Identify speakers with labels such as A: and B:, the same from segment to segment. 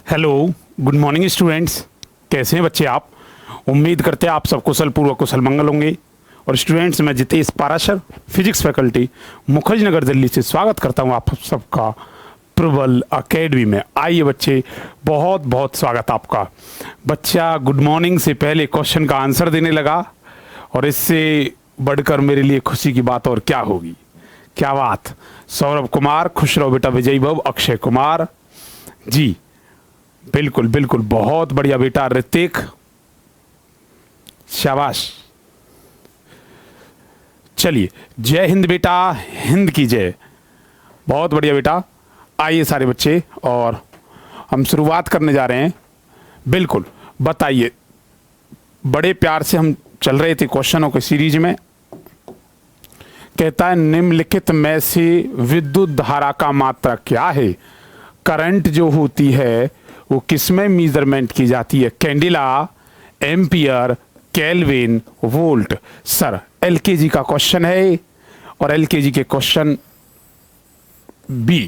A: Hello, good morning students. कैसे हैं बच्चे आप? उम्मीद करते हैं आप सब कुशल पूर्वक कुशल मंगल होंगे। और स्टूडेंट्स, मैं जितेश पाराशर, फिजिक्स फैकल्टी, मुखर्जीनगर दिल्ली से स्वागत करता हूं आप सबका प्रबल अकेडमी में। आइए बच्चे, बहुत बहुत स्वागत आपका। बच्चा गुड मॉर्निंग से पहले क्वेश्चन का आंसर देने लगा, और इससे बढ़कर मेरे लिए खुशी की बात और क्या होगी। क्या बात। सौरभ कुमार, खुश रहो बेटा, विजयी भव। अक्षय कुमार जी, बिल्कुल बिल्कुल, बहुत बढ़िया बेटा। ऋतिक, शाबाश। चलिए, जय हिंद बेटा, हिंद की जय। बहुत बढ़िया बेटा। आइए सारे बच्चे, और हम शुरुआत करने जा रहे हैं। बिल्कुल, बताइए। बड़े प्यार से हम चल रहे थे क्वेश्चनों के सीरीज में। कहता है निम्नलिखित में से विद्युत धारा का मात्रक क्या है? करंट जो होती है वो किसमें मेजरमेंट की जाती है? Candela, ampere, kelvin, volt. Sir, LKG का क्वेश्चन है, और एलकेजी के क्वेश्चन बी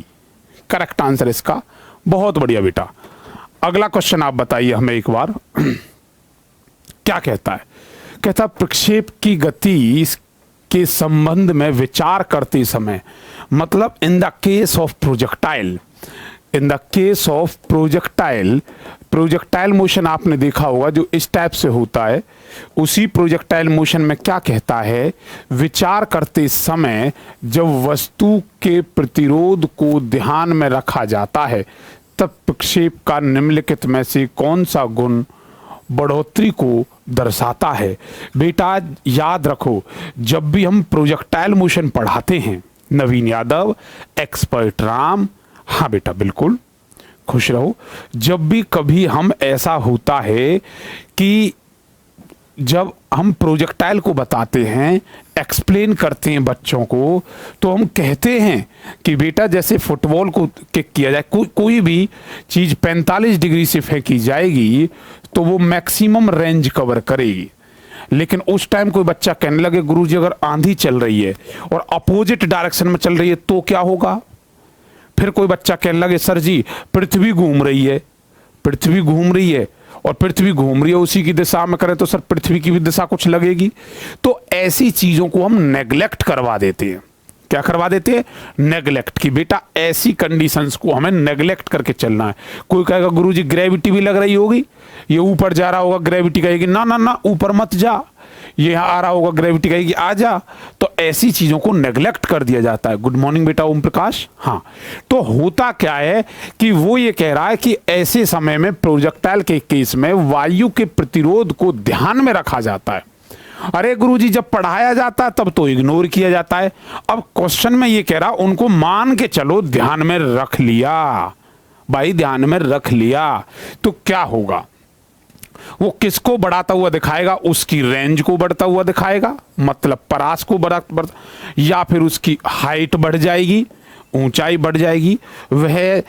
A: करेक्ट आंसर इसका। बहुत बढ़िया बेटा। अगला क्वेश्चन आप बताइए हमें एक बार। क्या कहता है? कहता प्रक्षेप की गति के संबंध में विचार करते समय, मतलब इन the case of projectile, in the case of projectile, projectile motion आपने देखा होगा जो इस टाइप से होता है। उसी प्रोजेक्टाइल मोशन में क्या कहता है? विचार करते समय जब वस्तु के प्रतिरोध को ध्यान में रखा जाता है, तब प्रक्षेप का निम्नलिखित में से कौन सा गुण बढ़ोतरी को दर्शाता है? बेटा याद रखो, जब भी हम प्रोजेक्टाइल मोशन पढ़ाते हैं, नवीन यादव, एक्सपर्ट राम, हाँ बेटा बिल्कुल, खुश रहो। जब भी कभी हम ऐसा होता है कि जब हम प्रोजेक्टाइल को बताते हैं, एक्सप्लेन करते हैं बच्चों को, तो हम कहते हैं कि बेटा जैसे फुटबॉल को किक किया जाए, कोई भी चीज 45 डिग्री से फेंकी जाएगी तो वो मैक्सिमम रेंज कवर करेगी। लेकिन उस टाइम कोई बच्चा कहने लगे गुरुजी अगर आंधी चल रही है और अपोजिट डायरेक्शन में चल रही है तो क्या होगा? फिर कोई बच्चा कहने लगे सर जी पृथ्वी घूम रही है, पृथ्वी घूम रही है, और पृथ्वी घूम रही है उसी की दिशा में करें तो सर पृथ्वी की भी दिशा कुछ लगेगी। तो ऐसी चीजों को हम नेग्लेक्ट करवा देते हैं। क्या करवा देते हैं? नेग्लेक्ट। की बेटा ऐसी कंडीशंस को हमें नेग्लेक्ट करके चलना है। कोई कहेगा गुरुजी ग्रेविटी भी लग रही होगी, ये ऊपर जा रहा होगा, ग्रेविटी कहेगी ना ना ना ऊपर मत जा, ये आ रहा होगा, ग्रेविटी कहेगी आ जा। तो ऐसी चीजों को नेग्लेक्ट कर दिया जाता है। गुड मॉर्निंग बेटा ओम प्रकाश। हाँ, तो होता क्या है कि वो ये कह रहा है कि ऐसे समय में प्रोजेक्टाइल के केस में वायु के प्रतिरोध को ध्यान में रखा जाता है। अरे गुरुजी जब पढ़ाया जाता है तब तो इग्नोर किया जाता है। अब क्वेश्चन में ये कह रहा उनको मान के चलो ध्यान में रख लिया, भाई ध्यान में रख लिया, तो क्या होगा? वो किसको बढ़ाता हुआ दिखाएगा? उसकी रेंज को बढ़ता हुआ दिखाएगा, मतलब परास को बढ़, या फिर उसकी हाइट बढ़ जाएगी, ऊंचाई बढ़ जाएगी। वह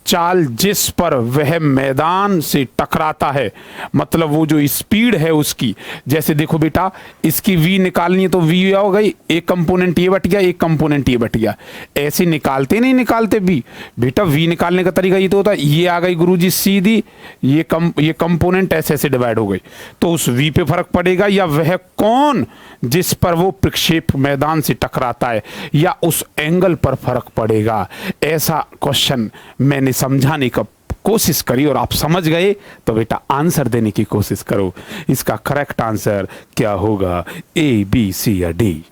A: चाल जिस पर वह मैदान से टकराता है, मतलब वो जो स्पीड है उसकी, जैसे देखो बेटा इसकी v निकालनी है तो v हो गई, एक कंपोनेंट ये बट गया, एक कंपोनेंट ये बट गया। ऐसे निकालते नहीं निकालते v बेटा, v निकालने का तरीका ये तो होता है, ये आ गई गुरुजी सीधी, ये कंपोनेंट ऐसे ऐसे डिवाइड हो गई, तो उस v पे फर्क पड़ेगा, या वह कौन जिस पर वो प्रक्षेप मैदान से टकराता है, या उस एंगल पर फर्क पड़ेगा। ऐसा क्वेश्चन मैंने समझाने का कोशिश करी और आप समझ गए, तो बेटा आंसर देने की कोशिश करो। इसका करेक्ट आंसर क्या होगा? ए, बी, सी या डी?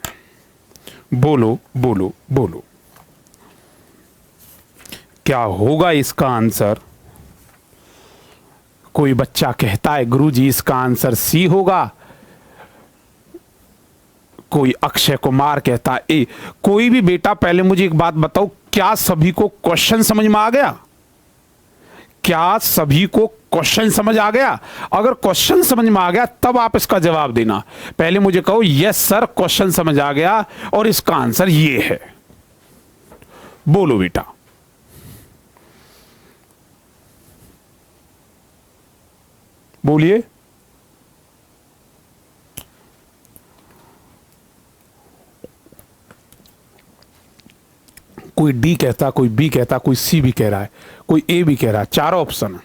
A: बोलो बोलो बोलो, क्या होगा इसका आंसर? कोई बच्चा कहता है गुरुजी इसका आंसर सी होगा, कोई अक्षय कुमार कहता है ए। कोई भी बेटा पहले मुझे एक बात बताओ, क्या सभी को क्वेश्चन समझ में आ गया? क्या सभी को क्वेश्चन समझ आ गया? अगर क्वेश्चन समझ में आ गया तब आप इसका जवाब देना। पहले मुझे कहो यस सर क्वेश्चन समझ आ गया और इसका आंसर ये है। बोलो बेटा। बोलिए। कोई डी कहता, कोई बी कहता, कोई सी भी कह रहा है, कोई ए भी कह रहा है। चारों ऑप्शन है।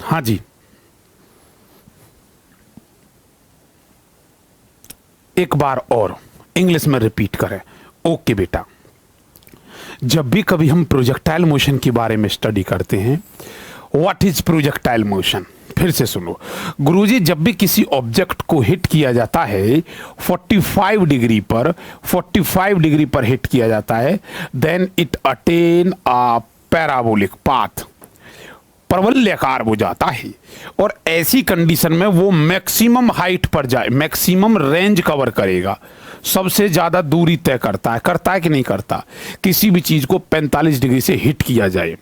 A: हाँ जी, एक बार और इंग्लिश में रिपीट करें। ओके बेटा, जब भी कभी हम प्रोजेक्टाइल मोशन के बारे में स्टडी करते हैं, व्हाट इज प्रोजेक्टाइल मोशन, फिर से सुनो गुरुजी, जब भी किसी ऑब्जेक्ट को हिट किया जाता है 45 डिग्री पर, 45 डिग्री पर हिट किया जाता है, then it attain a parabolic path, परवलयाकार हो जाता है। और ऐसी कंडीशन में वो मैक्सिमम हाइट पर जाए, मैक्सिमम रेंज कवर करेगा, सबसे ज्यादा दूरी तय करता है कि नहीं करता, किसी भी चीज को 45 डिग्री से हिट किया जाए।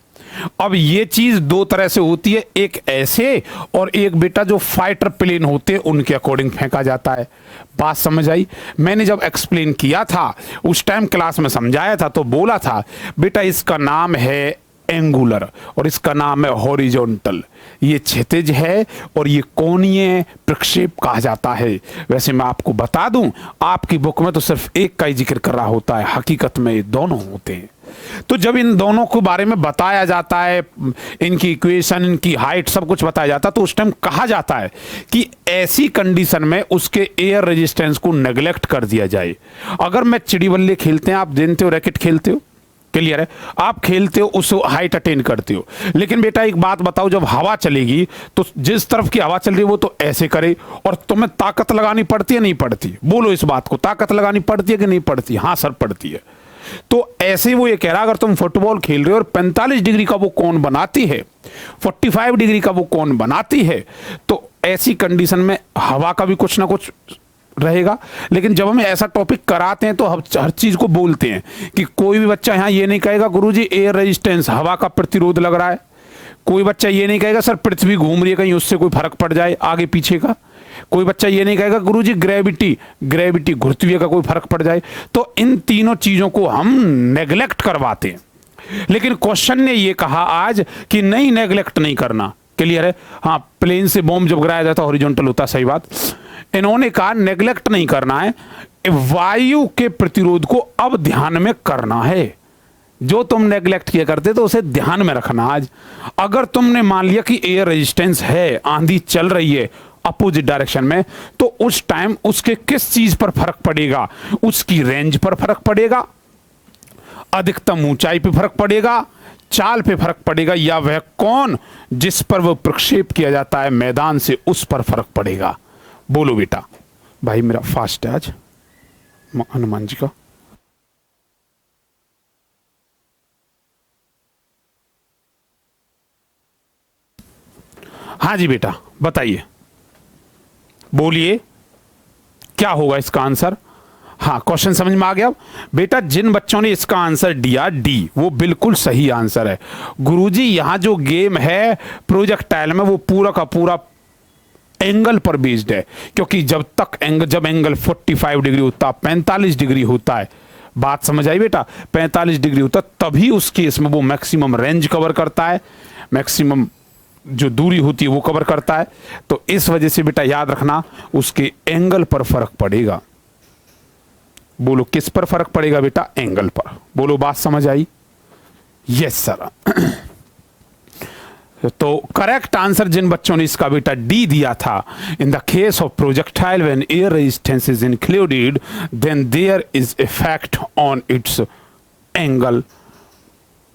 A: अब ये चीज दो तरह से होती है, एक ऐसे और एक बेटा जो फाइटर प्लेन होते हैं उनके अकॉर्डिंग फेंका जाता है। बात समझ आई? मैंने जब एक्सप्लेन किया था उस टाइम क्लास में समझाया था तो बोला था बेटा इसका नाम है एंगुलर और इसका नाम है हॉरिजॉन्टल, ये क्षैतिज है और ये कोणीय प्रक्षेप कहा जाता है। वैसे मैं आपको बता दूं, आपकी बुक में तो सिर्फ एक का ही जिक्र कर रहा होता है, हकीकत में ये दोनों होते हैं। तो जब इन दोनों के बारे में बताया जाता है, इनकी इक्वेशन, इनकी हाइट, सब कुछ बताया जाता है, तो उस टाइम कहा जाता है कि ऐसी कंडीशन में उसके एयर रेजिस्टेंस को नेग्लेक्ट कर दिया जाए। अगर मैं चिड़ी बल्ले खेलते हैं, आप जानते हो, रैकेट खेलते हो, क्लियर है, आप खेलते हो, उस हाइट अटेन करते हो, लेकिन बेटा एक बात बताओ, जब हवा चलेगी तो जिस तरफ की हवा चल रही है वो तो ऐसे करे, और तुम्हें ताकत लगानी पड़ती है नहीं पड़ती? बोलो इस बात को, ताकत लगानी पड़ती है कि नहीं पड़ती? हाँ सर, पड़ती है। तो ऐसे वो ये कह रहा, अगर तुम फुटबॉल खेल रहे हो और 45 डिग्री का वो कोण बनाती है, 45 डिग्री का वो कोण बनाती है, तो ऐसी कंडीशन में हवा का भी कुछ ना कुछ रहेगा। लेकिन जब हम ऐसा टॉपिक कराते हैं तो हर चीज को बोलते हैं कि कोई भी बच्चा यहां ये नहीं कहेगा गुरुजी एयर रेजिस्टेंस, हवा का प्रतिरोध लग रहा है। कोई बच्चा ये नहीं कहेगा सर पृथ्वी घूम रही है, कहीं उससे कोई फर्क पड़ जाए आगे पीछे का। कोई बच्चा ये नहीं कहेगा गुरुजी ग्रेविटी घुरती हुई का कोई फर्क पड़ जाए। तो इन तीनों चीजों को हम नेग्लेक्ट करवाते हैं। लेकिन क्वेश्चन ने ये कहा आज कि नहीं, नेग्लेक्ट नहीं करना। क्लियर है? हाँ, प्लेन से बॉम्ब जब गिराया जाता है हॉरिजॉन्टल होता, सही बात। इन्होंने कहा नेग्लेक्ट नहीं करना है, वायु के प्रतिरोध को अब ध्यान में करना है। जो तुम नेग्लेक्ट किया करते तो उसे ध्यान में रखना आज। अगर तुमने मान लिया कि एयर रेजिस्टेंस है, आंधी चल रही है अपोजिट डायरेक्शन में, तो उस टाइम उसके किस चीज पर फर्क पड़ेगा? उसकी रेंज पर फर्क पड़ेगा, अधिकतम ऊंचाई पे फर्क पड़ेगा, चाल पे फर्क पड़ेगा, या वह कौन जिस पर वह प्रक्षेप किया जाता है मैदान से, उस पर फर्क पड़ेगा। बोलो बेटा। भाई मेरा फास्ट है आज हनुमान जी का। हाँ जी बेटा, बताइए, बोलिए क्या होगा इसका आंसर। हाँ, क्वेश्चन समझ में आ गया बेटा? जिन बच्चों ने इसका आंसर दिया डी, वो बिल्कुल सही आंसर है। गुरुजी यहां जो गेम है प्रोजेक्टाइल में, वो पूरा का पूरा एंगल पर बेस्ड है, क्योंकि जब एंगल 45 डिग्री होता, 45 डिग्री होता है, बात समझ आई बेटा? 45 डिग्री होता तभी उस केस में वो मैक्सिमम रेंज कवर करता है, मैक्सिमम जो दूरी होती है वो कवर करता है। तो इस वजह से बेटा याद रखना, उसके एंगल पर फर्क पड़ेगा। बोलो किस पर फर्क पड़ेगा बेटा? एंगल पर। बोलो बात समझ आई? Yes sir. तो करेक्ट आंसर जिन बच्चों ने इसका बेटा डी दिया था, in the case of projectile when air resistance is included then there is effect on its angle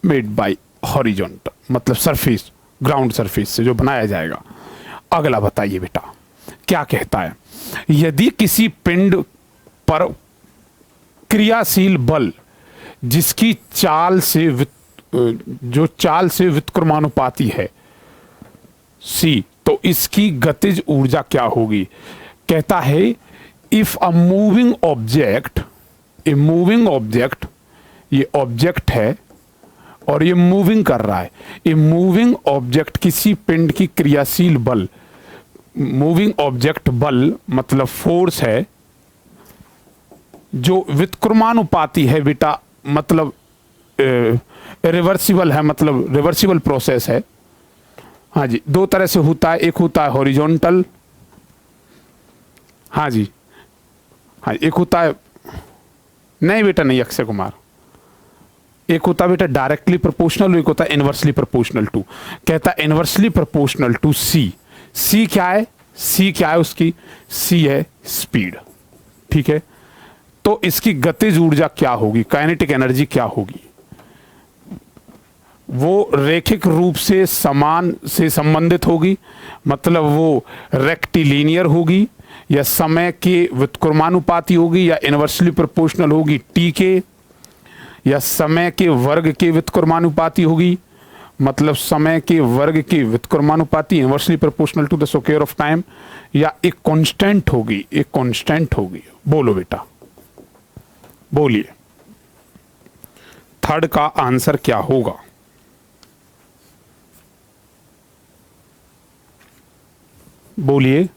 A: made by horizontal, मतलब सरफेस, ग्राउंड सरफेस से जो बनाया जाएगा। अगला बताइए बेटा क्या कहता है? यदि किसी पिंड पर क्रियाशील बल जिसकी चाल से व्युत्क्रमानुपाती है सी, तो इसकी गतिज ऊर्जा क्या होगी? कहता है इफ अ मूविंग ऑब्जेक्ट, ये ऑब्जेक्ट है और ये मूविंग कर रहा है, ये मूविंग ऑब्जेक्ट किसी पिंड की क्रियाशील बल, मूविंग ऑब्जेक्ट बल मतलब फोर्स है जो व्युत्क्रमानुपाती है बेटा, मतलब रिवर्सिबल है, मतलब रिवर्सिबल प्रोसेस है। हाँ जी, दो तरह से होता है, एक होता है हॉरिजॉन्टल, हाँ जी, हाँ एक होता है, नहीं बेटा नहीं अक्षय कुमार, एक होता है बेटा डायरेक्टली प्रोपोर्शनल, एक होता है इनवर्सली प्रोपोर्शनल टू। कहता है inversely proportional to C. C क्या है? सी क्या है उसकी? सी है स्पीड। ठीक है, तो इसकी गतिज ऊर्जा क्या होगी, काइनेटिक एनर्जी क्या होगी? वो रेखिक रूप से समान से संबंधित होगी, मतलब वो रेक्टिलिनियर होगी, या समय के व्युत्क्रमानुपाती होगी, या इनवर्सली प्रोपोर्शनल होगी टी के, या समय के वर्ग के व्युत्क्रमानुपाती होगी, मतलब समय के वर्ग के व्युत्क्रमानुपाती, inversely proportional to the square of time, या एक कांस्टेंट होगी, एक कांस्टेंट होगी। बोलो बेटा, बोलिए थर्ड का आंसर क्या होगा? बोलिए।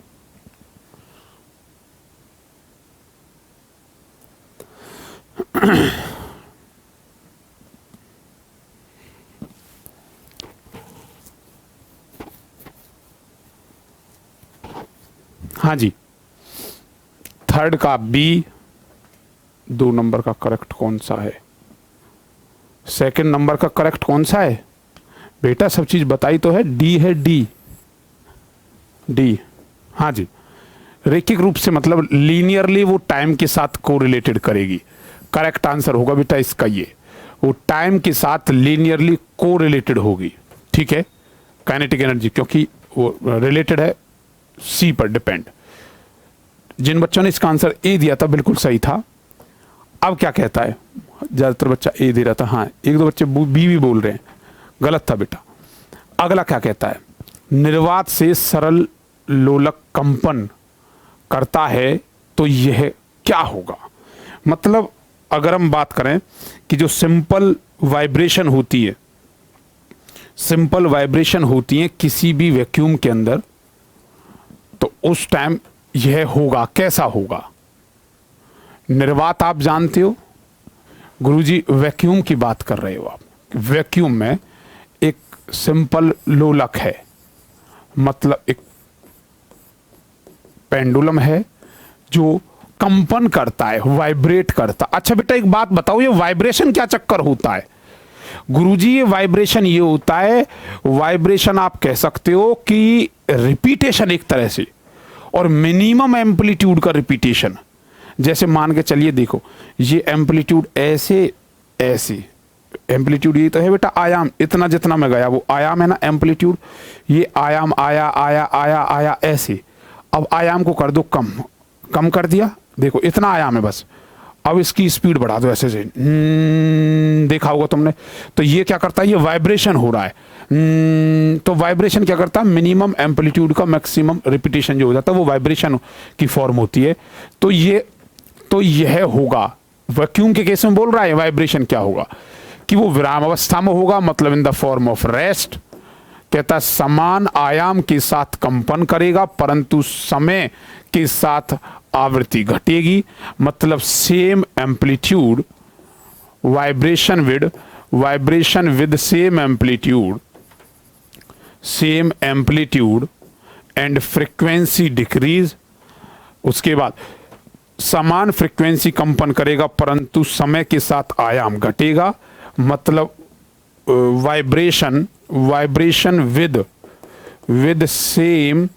A: हाँ जी, थर्ड का बी। 2 नंबर का करेक्ट कौन सा है? सेकंड नंबर का करेक्ट कौन सा है बेटा? सब चीज बताई तो है, डी है, डी डी। हाँ जी, रेखिक रूप से मतलब लीनियरली वो टाइम के साथ कोरिलेटेड करेगी। करेक्ट आंसर होगा बेटा इसका ये, वो टाइम के साथ लीनियरली कोरिलेटेड होगी। ठीक है, काइनेटिक एनर्जी, क्योंकि वो रिलेटेड है, सी पर डिपेंड। जिन बच्चों ने इसका आंसर ए दिया था बिल्कुल सही था। अब क्या कहता है? ज्यादातर बच्चा ए दे रहा था, हाँ 1-2 बच्चे बी भी बोल रहे हैं, गलत था बेटा। अगला क्या कहता है? निर्वात से सरल लोलक कंपन करता है तो यह क्या होगा? मतलब अगर हम बात करें कि जो सिंपल वाइब्रेशन होती है, सिंपल वाइब्रेशन होती है किसी भी वैक्यूम के अंदर, तो उस टाइम यह होगा, कैसा होगा? निर्वात आप जानते हो गुरुजी, वैक्यूम की बात कर रहे हो आप। वैक्यूम में एक सिंपल लोलक है, मतलब एक पेंडुलम है जो कंपन करता है, वाइब्रेट करता। अच्छा बेटा एक बात बताओ, ये वाइब्रेशन क्या चक्कर होता है? गुरुजी ये वाइब्रेशन ये होता है, वाइब्रेशन आप कह सकते हो कि रिपीटेशन एक तरह से, और मिनिमम एम्पलीट्यूड का रिपीटेशन। जैसे मान के चलिए, देखो ये एम्पलीट्यूड ऐसे ऐसे, एम्पलीट्यूड ये तो है बेटा आयाम, इतना जितना मैं गया वो आयाम है ना एम्पलीट्यूड। ये आयाम आया आया आया आया ऐसे। अब आयाम को कर दो कम, कम कर दिया, देखो इतना आयाम है बस। अब इसकी स्पीड बढ़ा दो ऐसे से, देखा होगा तुमने। तो ये क्या करता है? ये वाइब्रेशन हो रहा है। तो वाइब्रेशन क्या करता है? मिनिमम एम्पलीट्यूड का मैक्सिमम रिपीटेशन जो हो जाता है वो वाइब्रेशन की फॉर्म होती है। तो यह होगा वैक्यूम के केस में। बोल रहा है वाइब्रेशन क्या होगा कि वो विराम अवस्था में होगा, मतलब in the form of rest. कहता समान आयाम के साथ कंपन करेगा परंतु समय के साथ आवृत्ति घटेगी, मतलब same amplitude, vibration with same amplitude and frequency decrease. उसके बाद समान फ्रीक्वेंसी कंपन करेगा परंतु समय के साथ आयाम घटेगा, मतलब वाइब्रेशन विद सेम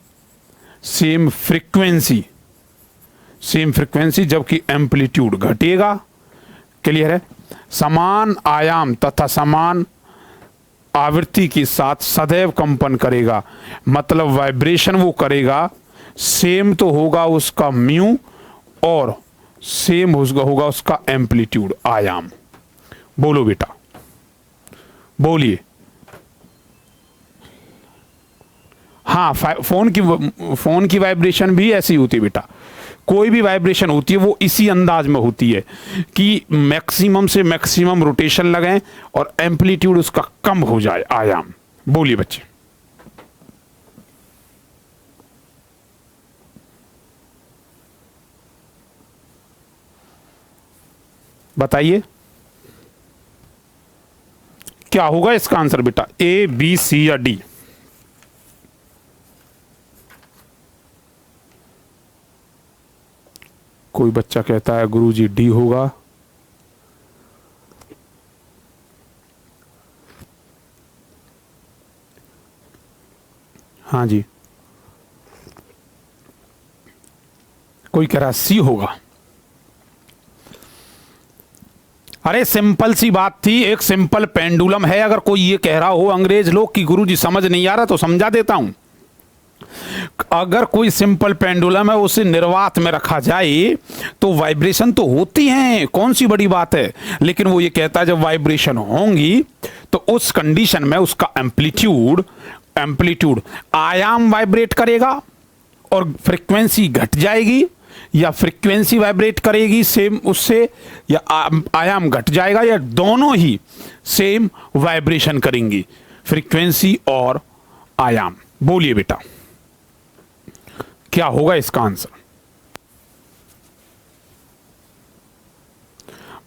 A: फ्रीक्वेंसी जबकि एम्पलीट्यूड घटेगा। क्लियर है? समान आयाम तथा समान आवृत्ति के साथ सदैव कंपन करेगा, मतलब वाइब्रेशन वो करेगा, सेम तो होगा उसका म्यू और सेम होगा उसका एम्पलीट्यूड, आयाम। बोलो बेटा, बोलिए। हाँ, फोन की वाइब्रेशन भी ऐसी होती है बेटा। कोई भी वाइब्रेशन होती है वो इसी अंदाज में होती है कि मैक्सिमम से मैक्सिमम रोटेशन लगाएं और एम्पलीट्यूड उसका कम हो जाए, आयाम। बोलिए बच्चे। बताइए क्या होगा इसका आंसर बेटा? ए, बी, सी या डी? कोई बच्चा कहता है गुरुजी डी होगा, हाँ जी, कोई कह रहा सी होगा। अरे सिंपल सी बात थी, एक सिंपल पेंडुलम है। अगर कोई ये कह रहा हो अंग्रेज लोग कि गुरुजी समझ नहीं आ रहा, तो समझा देता हूं। अगर कोई सिंपल पेंडुलम है, उसे निर्वात में रखा जाए तो वाइब्रेशन तो होती है, कौन सी बड़ी बात है। लेकिन वो ये कहता है जब वाइब्रेशन होंगी तो उस कंडीशन में उसका एम्पलीट्यूड आयाम वाइब्रेट करेगा और फ्रीक्वेंसी घट जाएगी, या फ्रीक्वेंसी वाइब्रेट करेगी सेम उससे, या आयाम घट जाएगा, या दोनों ही सेम वाइब्रेशन करेंगी, फ्रीक्वेंसी और आयाम। बोलिए बेटा क्या होगा इसका आंसर,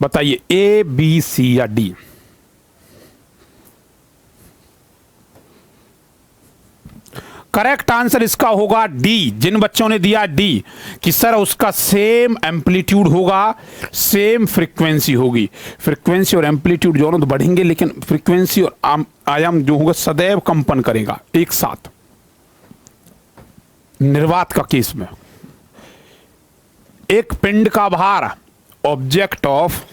A: बताइए, ए बी सी या डी। करेक्ट आंसर इसका होगा डी। जिन बच्चों ने दिया डी कि सर उसका सेम एम्पलीट्यूड होगा, सेम फ्रीक्वेंसी होगी। फ्रीक्वेंसी और एम्पलीट्यूड दोनों तो बढ़ेंगे, लेकिन फ्रीक्वेंसी और आयाम जो होगा सदैव कंपन करेगा एक साथ। निर्वात का केस में एक पिंड का भार, ऑब्जेक्ट ऑफ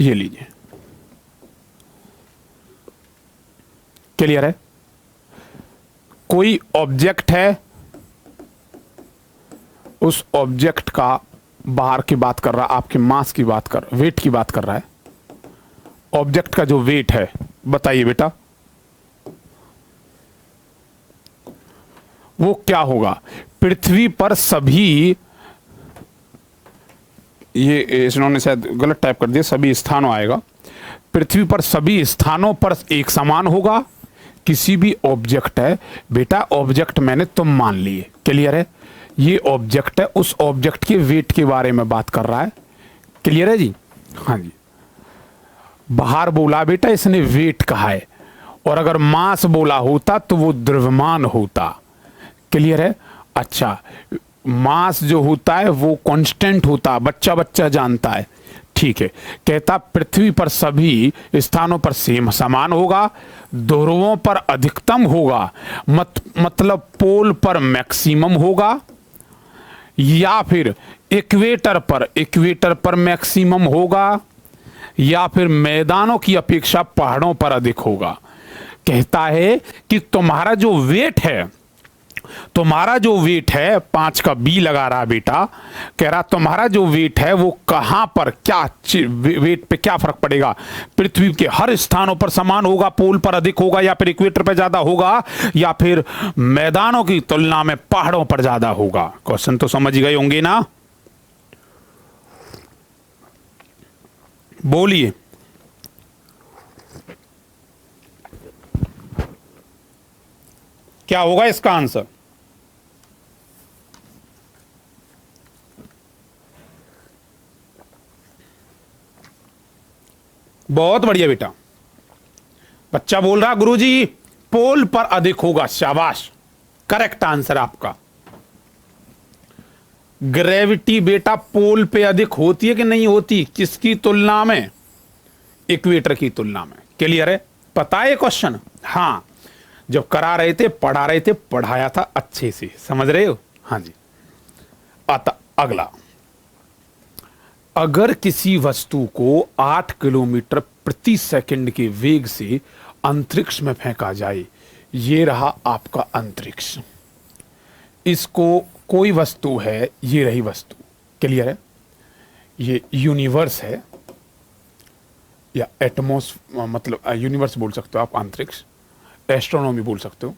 A: ये लीजिए, क्लियर है। कोई ऑब्जेक्ट है, उस ऑब्जेक्ट का भार की बात कर रहा, आपके मास की बात कर, वेट की बात कर रहा है। ऑब्जेक्ट का जो वेट है, बताइए बेटा वो क्या होगा। पृथ्वी पर सभी, ये इन्होंने शायद गलत टाइप कर दिया, सभी स्थानों आएगा। पृथ्वी पर सभी स्थानों पर एक समान होगा। किसी भी ऑब्जेक्ट है बेटा, ऑब्जेक्ट मैंने तुम मान लिए, क्लियर है। ये ऑब्जेक्ट है, उस ऑब्जेक्ट के वेट के बारे में बात कर रहा है, क्लियर है जी। हाँ जी, भार बोला बेटा इसने, वेट कहा है। और अगर मास बोला होता तो वो द्रव्यमान होता, क्लियर है। अच्छा, मास जो होता है वो कांस्टेंट होता, बच्चा बच्चा जानता है, ठीक है। कहता पृथ्वी पर सभी स्थानों पर सेम समान होगा, ध्रुवों पर अधिकतम होगा, मतलब पोल पर मैक्सिमम होगा, या फिर इक्वेटर पर मैक्सिमम होगा, या फिर मैदानों की अपेक्षा पहाड़ों पर अधिक होगा। कहता है कि तुम्हारा जो वेट है, 5 का बी लगा रहा बेटा, कह रहा तुम्हारा जो वेट है वो कहां पर, क्या वेट पे क्या फर्क पड़ेगा। पृथ्वी के हर स्थानों पर समान होगा, पोल पर अधिक होगा, या फिर इक्वेटर पर ज्यादा होगा, या फिर मैदानों की तुलना में पहाड़ों पर ज्यादा होगा। क्वेश्चन तो समझ गए होंगे ना, बोलिए। क्या होगा इसका आंसर, बहुत बढ़िया बेटा। बच्चा बोल रहा गुरुजी पोल पर अधिक होगा, शाबाश, करेक्ट आंसर आपका। ग्रेविटी बेटा पोल पे अधिक होती है कि नहीं होती, किसकी तुलना में, इक्वेटर की तुलना में, क्लियर है। पता है क्वेश्चन, हाँ जब करा रहे थे, पढ़ा रहे थे, पढ़ाया था अच्छे से, समझ रहे हो। हाँ जी, अगला, अगर किसी वस्तु को 8 किलोमीटर प्रति सेकंड के वेग से अंतरिक्ष में फेंका जाए, ये रहा आपका अंतरिक्ष, इसको कोई वस्तु है, ये रही वस्तु, क्लियर है। ये यूनिवर्स है, या एटमॉस, मतलब यूनिवर्स बोल सकते हो आप, अंतरिक्ष, एस्ट्रोनॉमी बोल सकते हो।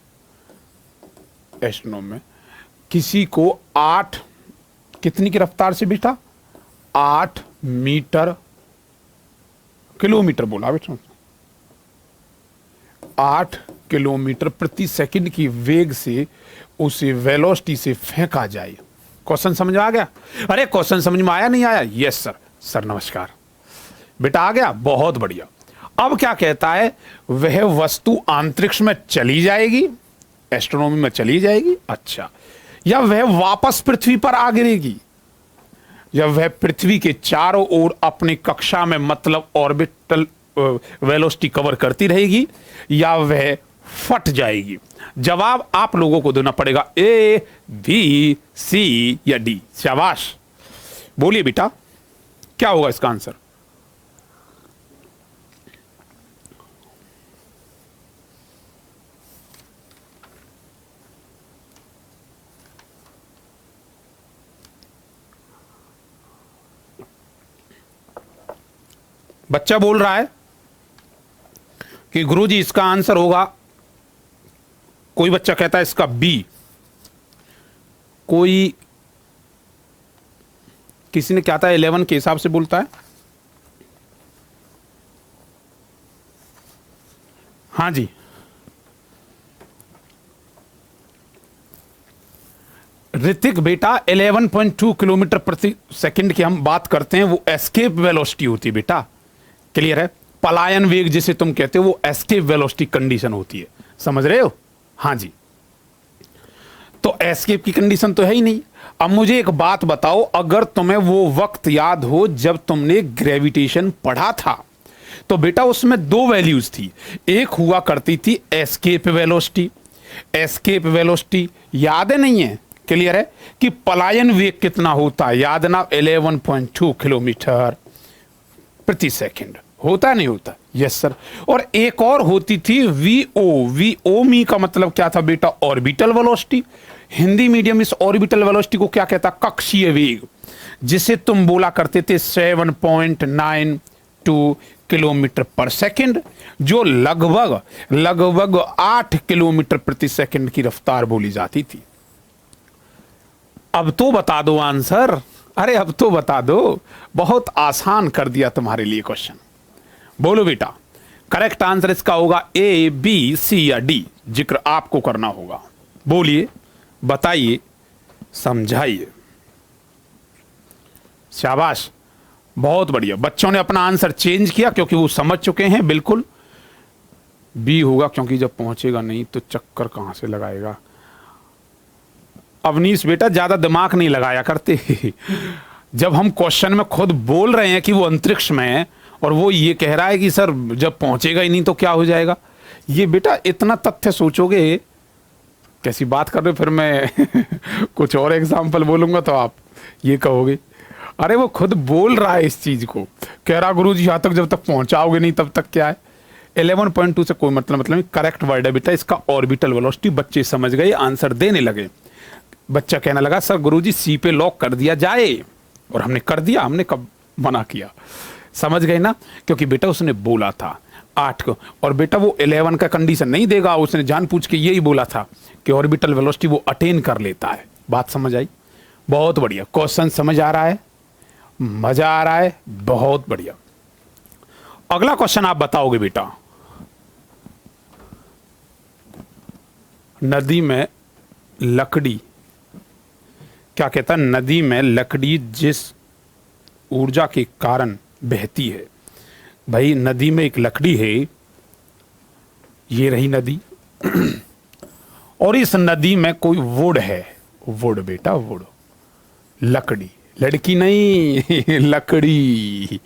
A: एस्ट्रोनॉमी में किसी को 8 कितनी की रफ्तार से बेटा, 8 किलोमीटर बोला बेटा, 8 किलोमीटर प्रति सेकंड की वेग से उसे वेलोसिटी से फेंका जाए। क्वेश्चन समझ में आ गया। अरे क्वेश्चन समझ में आया नहीं आया, यस सर, सर नमस्कार बेटा, आ गया, बहुत बढ़िया। अब क्या कहता है, वह वस्तु अंतरिक्ष में चली जाएगी, एस्ट्रोनॉमी में चली जाएगी, अच्छा, या वह वापस पृथ्वी पर आ गिरेगी, या वह पृथ्वी के चारों ओर अपनी कक्षा में, मतलब ऑर्बिटल वेलोसिटी कवर करती रहेगी या वह फट जाएगी? जवाब आप लोगों को देना पड़ेगा, ए, बी, सी या डी। शाबाश, बोलिए बेटा, क्या होगा इसका आंसर? बच्चा बोल रहा है कि गुरुजी इसका आंसर होगा, कोई बच्चा कहता है इसका बी, कोई किसी ने क्या था 11 के हिसाब से बोलता है। हाँ जी, ऋतिक बेटा 11.2 किलोमीटर प्रति सेकंड की हम बात करते हैं, वो एस्केप वेलोसिटी होती है बेटा। क्लियर है? पलायन वेग जिसे तुम कहते हो वो एस्केप वेलोसिटी कंडीशन होती है, समझ रहे हो? हाँ जी, तो एस्केप की कंडीशन तो है ही नहीं। अब मुझे एक बात बताओ, अगर तुम्हें वो वक्त याद हो जब तुमने ग्रेविटेशन पढ़ा था, तो बेटा उसमें दो वैल्यूज थी। एक हुआ करती थी एस्केप वेलोसिटी। एस्केप वेलोसिटी याद है? नहीं है? क्लियर है कि पलायन वेग कितना होता है? याद ना, 11.2 किलोमीटर प्रति सेकंड होता नहीं होता? Yes sir. और एक और होती थी वीओ। वीओ मी का मतलब क्या था बेटा? Orbital velocity. हिंदी मीडियम इस ऑर्बिटल वेलोसिटी को क्या कहता? कक्षीय वेग, जिसे तुम बोला करते थे 7.92 किलोमीटर पर सेकंड, जो लगभग 8 किलोमीटर प्रति सेकंड की रफ्तार बोली जाती थी। अब तो बता दो आंसर, अरे अब तो बता दो, बहुत आसान कर दिया तुम्हारे लिए क्वेश्चन। बोलो बेटा, करेक्ट आंसर इसका होगा ए, बी, सी या डी। जिक्र आपको करना होगा। बोलिए, बताइए, समझाइए। शाबाश, बहुत बढ़िया। बच्चों ने अपना आंसर चेंज किया क्योंकि वो समझ चुके हैं। बिल्कुल बी होगा, क्योंकि जब पहुंचेगा नहीं तो चक्कर कहां से लगाएगा। अवनीश बेटा ज्यादा दिमाग नहीं लगाया करते। जब हम क्वेश्चन में खुद बोल रहे हैं कि वो अंतरिक्ष में है और वो ये कह रहा है कि सर जब पहुंचेगा ही नहीं तो क्या हो जाएगा, ये बेटा इतना तथ्य सोचोगे, कैसी बात कर रहे हो? फिर मैं कुछ और एग्जाम्पल बोलूंगा तो आप ये कहोगे, अरे वो खुद बोल रहा है इस चीज को, कह रहा गुरुजी यहां तक जब तक पहुंचाओगे नहीं तब तक क्या है। 11.2 से कोई मतलब नहीं, करेक्ट वर्ड है बेटा इसका ऑर्बिटल वेलोसिटी। बच्चे समझ गए, आंसर देने लगे। बच्चा कहने लगा सर गुरुजी सी पे लॉक कर दिया जाए, और हमने कर दिया, हमने कब मना किया? समझ गए ना? क्योंकि बेटा उसने बोला था 8 को, और बेटा वो 11 का कंडीशन नहीं देगा, उसने जानबूझ के यही बोला था कि ऑर्बिटल वेलोसिटी वो अटेन कर लेता है। बात समझ आई? बहुत बढ़िया। क्वेश्चन समझ आ रहा है? मजा आ रहा है? बहुत बढ़िया। अगला क्वेश्चन आप बताओगे बेटा। नदी में लकड़ी, क्या कहता है? नदी में लकड़ी जिस ऊर्जा के कारण बहती है। भाई नदी में एक लकड़ी है, ये रही नदी, और इस नदी में कोई वुड है। वुड बेटा, वुड, लकड़ी, लड़की नहीं, लकड़ी।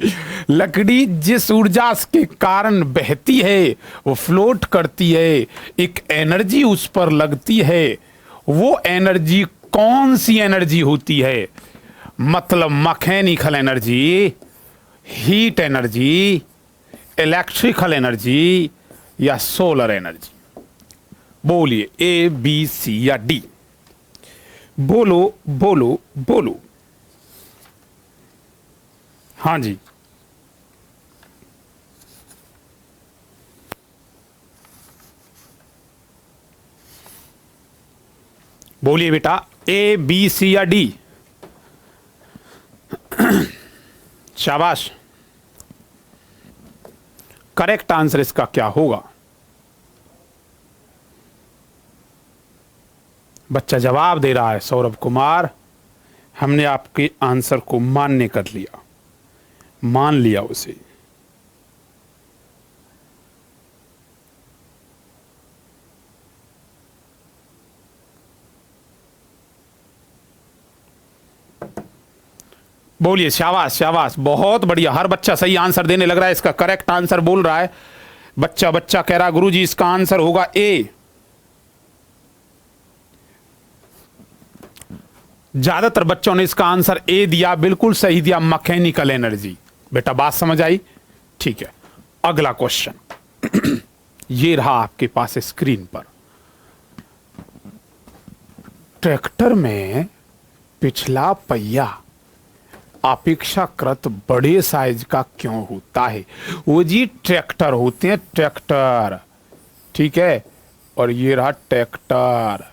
A: लकड़ी जिस ऊर्जा के कारण बहती है, वो फ्लोट करती है, एक एनर्जी उस पर लगती है। वो एनर्जी कौन सी एनर्जी होती है? मतलब mechanical energy, heat energy, electrical energy या सोलर एनर्जी? बोलिए, ए, बी, सी या डी? बोलो बोलो बोलो। हाँ जी, बोलिए बेटा, ए, बी, सी या डी? शाबाश, करेक्ट आंसर इसका क्या होगा? बच्चा जवाब दे रहा है, सौरभ कुमार, हमने आपके आंसर को मान्य कर लिया, मान लिया उसे। बोलिए, शाबाश शाबाश, बहुत बढ़िया। हर बच्चा सही आंसर देने लग रहा है, इसका करेक्ट आंसर बोल रहा है। बच्चा बच्चा कह रहा है गुरुजी इसका आंसर होगा ए। ज्यादातर बच्चों ने इसका आंसर ए दिया, बिल्कुल सही दिया, मैकेनिकल एनर्जी। बेटा बात समझ आई? ठीक है, अगला क्वेश्चन ये रहा आपके पास स्क्रीन पर। ट्रैक्टर में पिछला पहिया अपेक्षाकृत बड़े साइज का क्यों होता है? वो जी ट्रैक्टर होते हैं, ट्रैक्टर, ठीक है। और ये रहा ट्रैक्टर।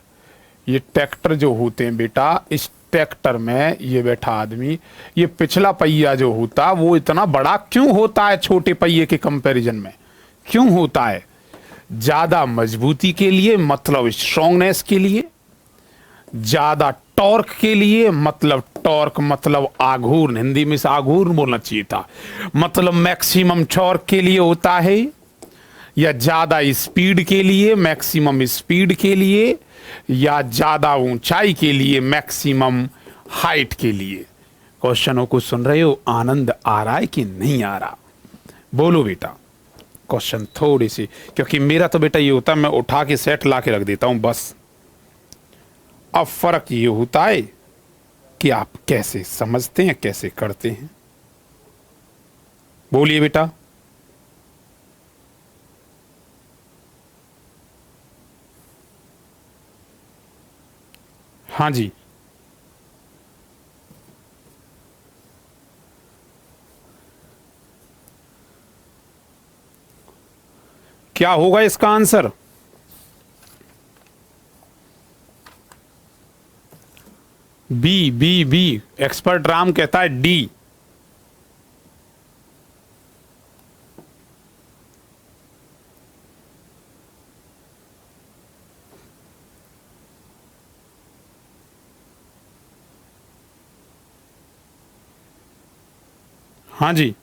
A: ये ट्रैक्टर जो होते हैं बेटा, इस ट्रैक्टर में ये बैठा आदमी, ये पिछला पहिया जो होता वो इतना बड़ा क्यों होता है छोटे पहिए के कंपैरिजन में? क्यों होता है? ज्यादा मजबूती के लिए, मतलब स्ट्रांगनेस के लिए, ज्यादा टॉर्क के लिए, मतलब टॉर्क मतलब आघूर्ण, हिंदी में से आघूर्ण बोलना चाहिए था, मतलब मैक्सिमम टॉर्क के लिए होता है, या ज्यादा स्पीड के लिए, मैक्सिमम स्पीड के लिए, या ज्यादा ऊंचाई के लिए, मैक्सिमम हाइट के लिए? क्वेश्चनों को सुन रहे हो, आनंद आ रहा है कि नहीं आ रहा? बोलो बेटा। क्वेश्चन थोड़ी सी, क्योंकि मेरा तो बेटा ये होता है मैं उठा के सेट ला के रख देता हूं बस। अब फर्क ये होता है कि आप कैसे समझते हैं, कैसे करते हैं। बोलिए बेटा। हाँ जी, क्या होगा इसका answer? B B B. Expert Ram कहता है डी। हाँ जी,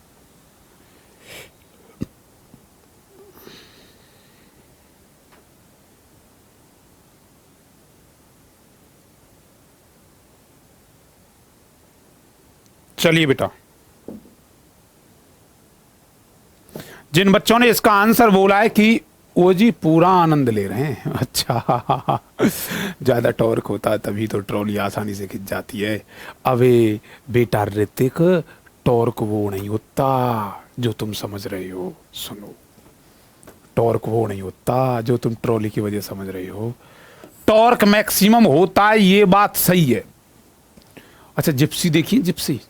A: चलिए बेटा। जिन बच्चों ने इसका आंसर बोला है कि वो जी पूरा आनंद ले रहे हैं, अच्छा ज्यादा टॉर्क होता है तभी तो ट्रॉली आसानी से खिंच जाती है। अबे बेटा ऋतिक, टॉर्क वो नहीं होता जो तुम समझ रहे हो। सुनो, टॉर्क वो नहीं होता जो तुम ट्रॉली की वजह समझ रहे हो। टॉर्क मैक्सिमम होता है, ये बात सही है। अच्छा जिप्सी देखिए, जिप्सी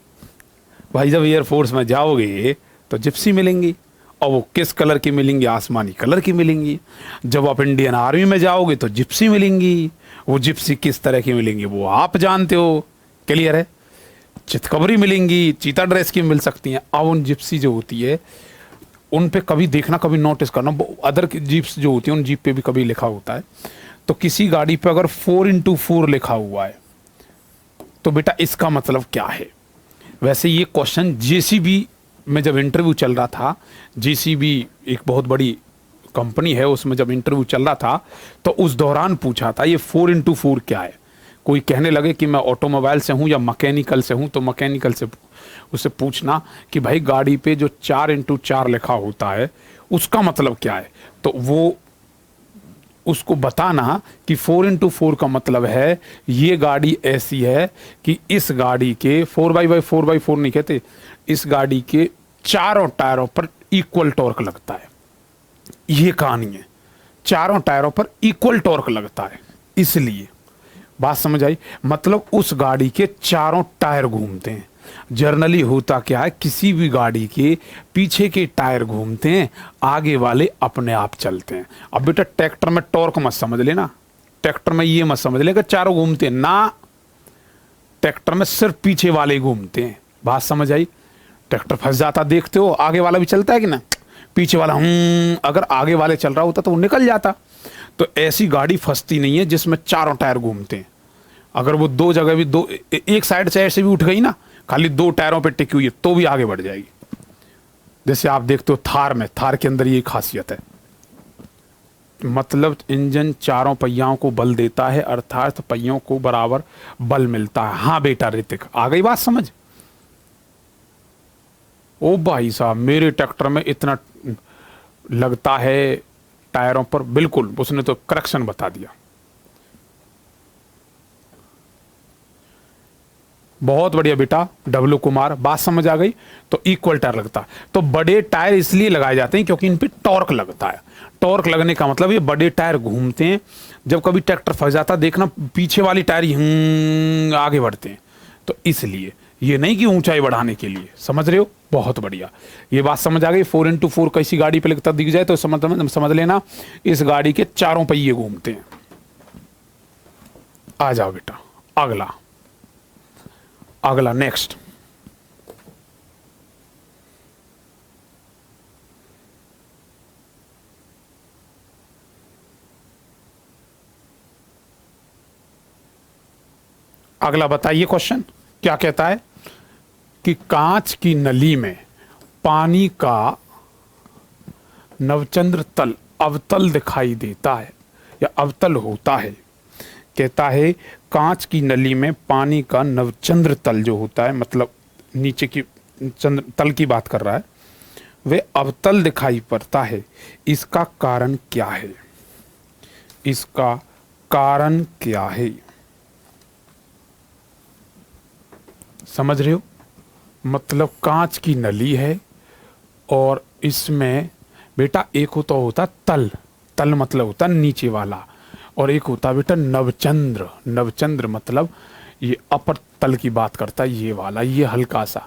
A: भाई, जब एयरफोर्स में जाओगे तो जिप्सी मिलेंगी, और वो किस कलर की मिलेंगी? आसमानी कलर की मिलेंगी। जब आप इंडियन आर्मी में जाओगे तो जिप्सी मिलेंगी। वो जिप्सी किस तरह की मिलेंगी वो आप जानते हो, क्लियर है। चितकबरी मिलेंगी, चीता ड्रेस की मिल सकती हैं। अब उन जिप्सी जो होती है उन पे कभी देखना, कभी नोटिस करना, अदर जीप्स जो होती है उन जीप पे भी कभी लिखा होता है। तो किसी गाड़ी पे अगर 4x4 लिखा हुआ है तो बेटा इसका मतलब क्या है? वैसे ये क्वेश्चन जेसीबी में जब इंटरव्यू चल रहा था, जेसीबी एक बहुत बड़ी कंपनी है, उसमें जब इंटरव्यू चल रहा था तो उस दौरान पूछा था ये 4x4 क्या है। कोई कहने लगे कि मैं ऑटोमोबाइल से हूँ या मैकेनिकल से हूँ, तो मैकेनिकल से उससे पूछना कि भाई गाड़ी पे जो 4x4 लिखा होता है उसका मतलब क्या है। तो वो उसको बताना कि 4x4 का मतलब है ये गाड़ी ऐसी है कि इस गाड़ी के 4x4 नहीं कहते, इस गाड़ी के चारों टायरों पर इक्वल टॉर्क लगता है। ये कहानी है, चारों टायरों पर इक्वल टॉर्क लगता है, इसलिए। बात समझ आई? मतलब उस गाड़ी के चारों टायर घूमते हैं। जर्नली होता क्या है, किसी भी गाड़ी के पीछे के टायर घूमते हैं, आगे वाले अपने आप चलते हैं। अब बेटा ट्रैक्टर में टॉर्क मत समझ लेना, ट्रैक्टर में ये मत समझ लेगा चारों घूमते हैं ना, ट्रैक्टर में सिर्फ पीछे वाले घूमते हैं। बात समझ आई? ट्रैक्टर फंस जाता देखते हो, आगे वाला भी चलता है कि ना, पीछे वाला अगर आगे वाले चल रहा होता तो वो निकल जाता। तो ऐसी गाड़ी फंसती नहीं है जिसमें चारों टायर घूमते हैं। अगर वो दो जगह भी, दो एक साइड से ऐसे भी उठ गई ना, खाली दो टायरों पे टिकी हुई है, तो भी आगे बढ़ जाएगी। जैसे आप देखते हो थार में, थार के अंदर ये खासियत है, मतलब इंजन चारों पहियों को बल देता है, अर्थात पहियों को बराबर बल मिलता है। हाँ बेटा ऋतिक, आ गई बात समझ? ओ भाई साहब, मेरे ट्रैक्टर में इतना लगता है टायरों पर, बिल्कुल उसने तो करेक्शन बता दिया। बहुत बढ़िया बेटा डब्लू कुमार, बात समझ आ गई। तो इक्वल टायर लगता है, तो बड़े टायर इसलिए लगाए जाते हैं क्योंकि इन पे टॉर्क लगता है। टॉर्क लगने का मतलब ये बड़े टायर घूमते हैं, जब कभी ट्रैक्टर फंस जाता देखना पीछे वाली टायर आगे बढ़ते हैं, तो इसलिए, ये नहीं कि ऊंचाई बढ़ाने के लिए। समझ रहे हो? बहुत बढ़िया, ये बात समझ आ गई। 4x4 कैसी गाड़ी पे लगता दिख जाए तो समझ लेना इस गाड़ी के चारों पहिए घूमते हैं। आ जाओ बेटा, अगला अगला नेक्स्ट। अगला बताइए क्वेश्चन क्या कहता है कि कांच की नली में पानी का नवचंद्र तल अवतल दिखाई देता है या अवतल होता है। कहता है कांच की नली में पानी का नवचंद्र तल जो होता है, मतलब नीचे की चंद्र तल की बात कर रहा है, वे अवतल दिखाई पड़ता है। इसका कारण क्या है? इसका कारण क्या है? समझ रहे हो? मतलब कांच की नली है और इसमें बेटा एक होता तल, तल मतलब होता नीचे वाला, और एक होता बेटा नवचंद्र। नवचंद्र मतलब ये अपर तल की बात करता है, ये वाला, ये हल्का सा।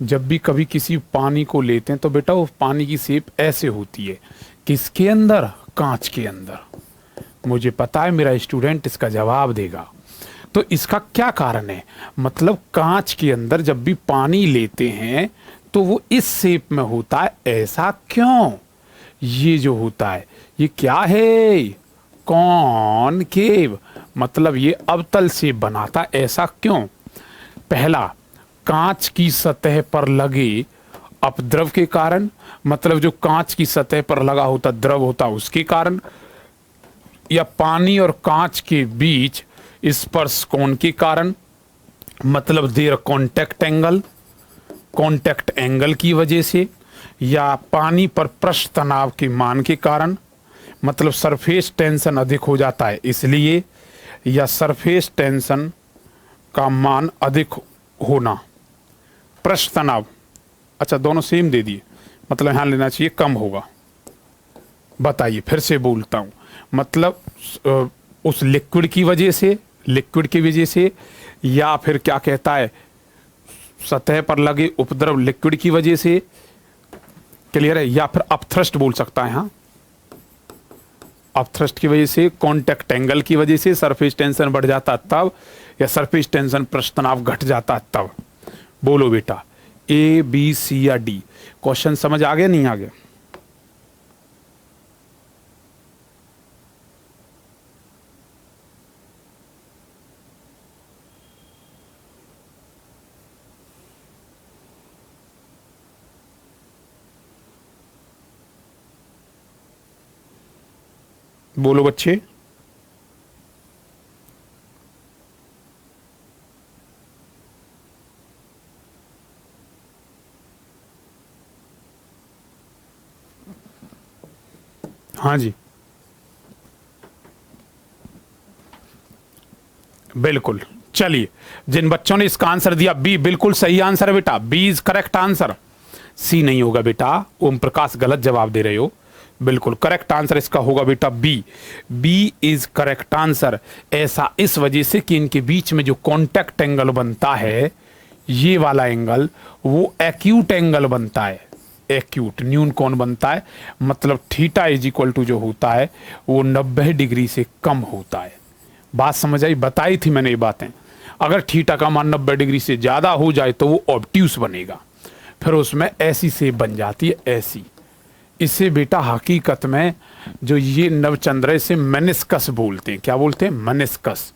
A: जब भी कभी किसी पानी को लेते हैं तो बेटा वो पानी की शेप ऐसे होती है। किसके अंदर? कांच के अंदर। मुझे पता है मेरा स्टूडेंट इसका जवाब देगा। तो इसका क्या कारण है? मतलब कांच के अंदर जब भी पानी लेते हैं तो वो इस शेप में होता है। ऐसा क्यों? ये जो होता है ये क्या है? कॉनकेव, मतलब ये अवतल शेप बनाता है। ऐसा क्यों? पहला, कांच की सतह पर लगे अपद्रव के कारण, मतलब जो कांच की सतह पर लगा होता द्रव होता उसके कारण, या पानी और कांच के बीच स्पर्श कोण के कारण, मतलब there contact angle, contact angle की वजह से, या पानी पर पृष्ठ तनाव के मान के कारण, मतलब सरफेस टेंशन अधिक हो जाता है इसलिए, या सरफेस टेंशन का मान अधिक होना, पृष्ठ तनाव, अच्छा दोनों सेम दे दिए, मतलब यहां लेना चाहिए कम होगा। बताइए, फिर से बोलता हूं, मतलब उस लिक्विड की वजह से, लिक्विड की वजह से, या फिर क्या कहता है सतह पर लगे उपद्रव लिक्विड की वजह से, क्लियर है, या फिर अपथ्रस्ट बोल सकता है। हाँ, अपथ्रस्ट की वजह से, कॉन्टैक्ट एंगल की वजह से सरफेस टेंशन बढ़ जाता तब, या सरफेस टेंशन पृष्ठ तनाव घट जाता तब। बोलो बेटा, ए बी सी या डी? क्वेश्चन समझ आ गया नहीं आ गया? बोलो बच्चे। हाँ जी, बिल्कुल। चलिए, जिन बच्चों ने इसका आंसर दिया बी, बिल्कुल सही आंसर है बेटा, बी इज करेक्ट आंसर। सी नहीं होगा बेटा, ओम प्रकाश गलत जवाब दे रहे हो। बिल्कुल करेक्ट आंसर इसका होगा बेटा B. B is correct answer. ऐसा इस वजह से कि इनके बीच में जो कॉन्टैक्ट एंगल बनता है, ये वाला एंगल, वो एक्यूट एंगल बनता है। एक्यूट न्यून कोण बनता है, मतलब थीटा इज इक्वल टू जो होता है वो 90 डिग्री से कम होता है। बात समझ आई? बताई थी मैंने ये बातें। अगर थीटा का मान 90 डिग्री से ज्यादा हो जाए तो वो ऑब्ट्यूस बनेगा, फिर उसमें ऐसी शेप बन जाती है, ऐसी। इसे बेटा हकीकत में जो ये नवचंद्र, इसे मेनिस्कस बोलते हैं। क्या बोलते हैं? मेनिस्कस।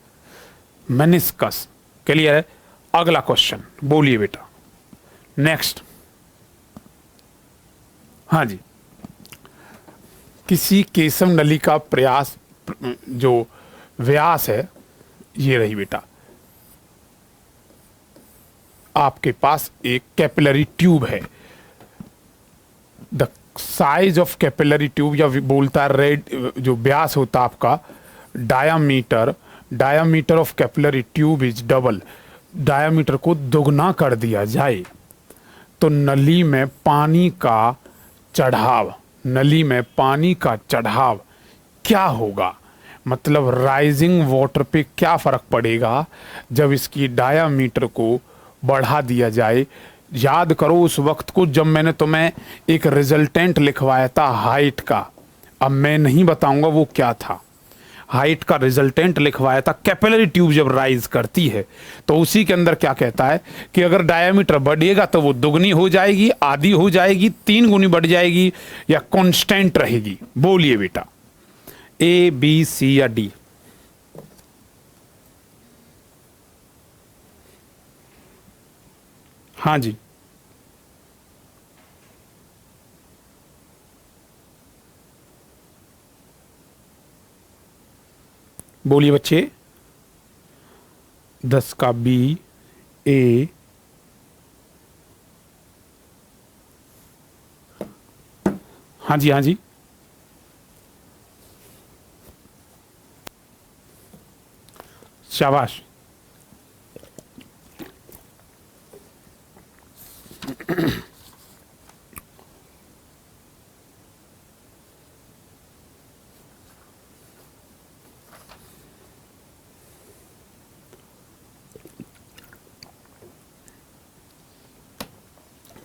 A: मेनिस्कस, क्लियर है? अगला क्वेश्चन बोलिए बेटा, नेक्स्ट। हाँ जी, किसी केशव नली का प्रयास, जो व्यास है, ये रही बेटा। आपके पास एक कैपिलरी ट्यूब है, the size of capillary tube, या बोलता है रेड जो व्यास होता है आपका, diameter of capillary tube is double, diameter को दोगुना कर दिया जाए तो नली में पानी का चढ़ाव क्या होगा। मतलब राइजिंग वाटर पे क्या फर्क पड़ेगा जब इसकी डायामीटर को बढ़ा दिया जाए। याद करो उस वक्त को जब मैंने तुम्हें एक रिजल्टेंट लिखवाया था हाइट का, अब मैं नहीं बताऊंगा वो क्या था। हाइट का रिजल्टेंट लिखवाया था। कैपिलरी ट्यूब जब राइज करती है तो उसी के अंदर क्या कहता है कि अगर डायामीटर बढ़ेगा तो वो दुगनी हो जाएगी, आधी हो जाएगी, 3 गुनी बढ़ जाएगी, या कांस्टेंट रहेगी। बोलिए बेटा, ए बी सी या डी। हाँ जी, बोलिए बच्चे। 10 का बी, ए, हाँ जी हाँ जी, शाबाश।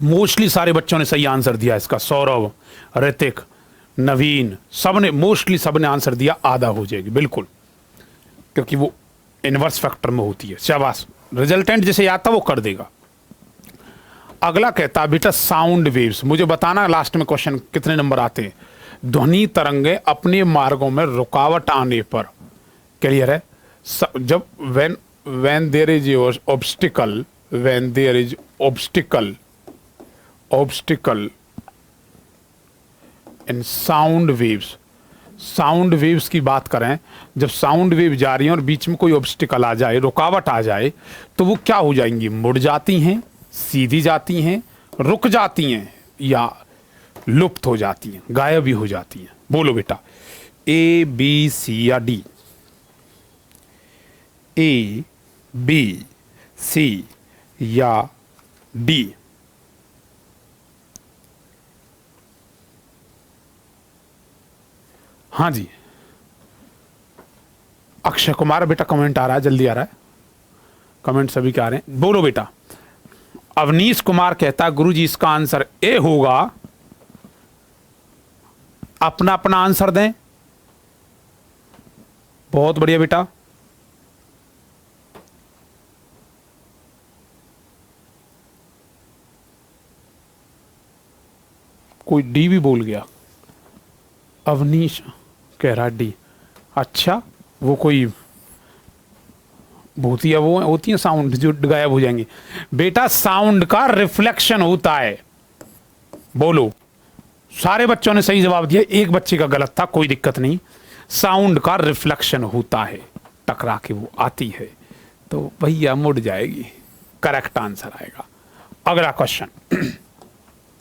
A: मोस्टली सारे बच्चों ने सही आंसर दिया इसका। सौरभ, ऋतिक, नवीन, सबने मोस्टली सबने आंसर दिया। आधा हो जाएगी बिल्कुल, क्योंकि वो इनवर्स फैक्टर में होती है। शाबाश, रिजल्टेंट जैसे याद था वो कर देगा। अगला कहता है बेटा साउंड वेव्स। मुझे बताना लास्ट में क्वेश्चन कितने नंबर आते हैं। ध्वनि तरंगे अपने मार्गों में रुकावट आने पर, क्लियर है, जब when there is obstacle, when there is obstacle in sound waves की बात करें, जब साउंड वेव जा रही है और बीच में कोई ऑब्स्टिकल आ जाए, रुकावट आ जाए, तो वो क्या हो जाएंगी, मुड़ जाती हैं, सीधी जाती हैं, रुक जाती हैं, या लुप्त हो जाती हैं, गायब भी हो जाती हैं। बोलो बेटा, ए बी सी या डी। ए बी सी या डी। हाँ जी, अक्षय कुमार बेटा कमेंट आ रहा है, जल्दी आ रहा है कमेंट, सभी के आ रहे हैं। बोलो बेटा। अवनीश कुमार कहता है गुरुजी इसका आंसर ए होगा। अपना अपना आंसर दें। बहुत बढ़िया बेटा। कोई डी भी बोल गया। अवनीश कह रहा डी। अच्छा, वो कोई भूतिया वो होती है साउंड जो गायब हो जाएंगे। बेटा साउंड का रिफ्लेक्शन होता है। बोलो, सारे बच्चों ने सही जवाब दिया, एक बच्चे का गलत था, कोई दिक्कत नहीं। साउंड का रिफ्लेक्शन होता है, टकरा के वो आती है तो भैया मुड़ जाएगी, करेक्ट आंसर आएगा। अगला क्वेश्चन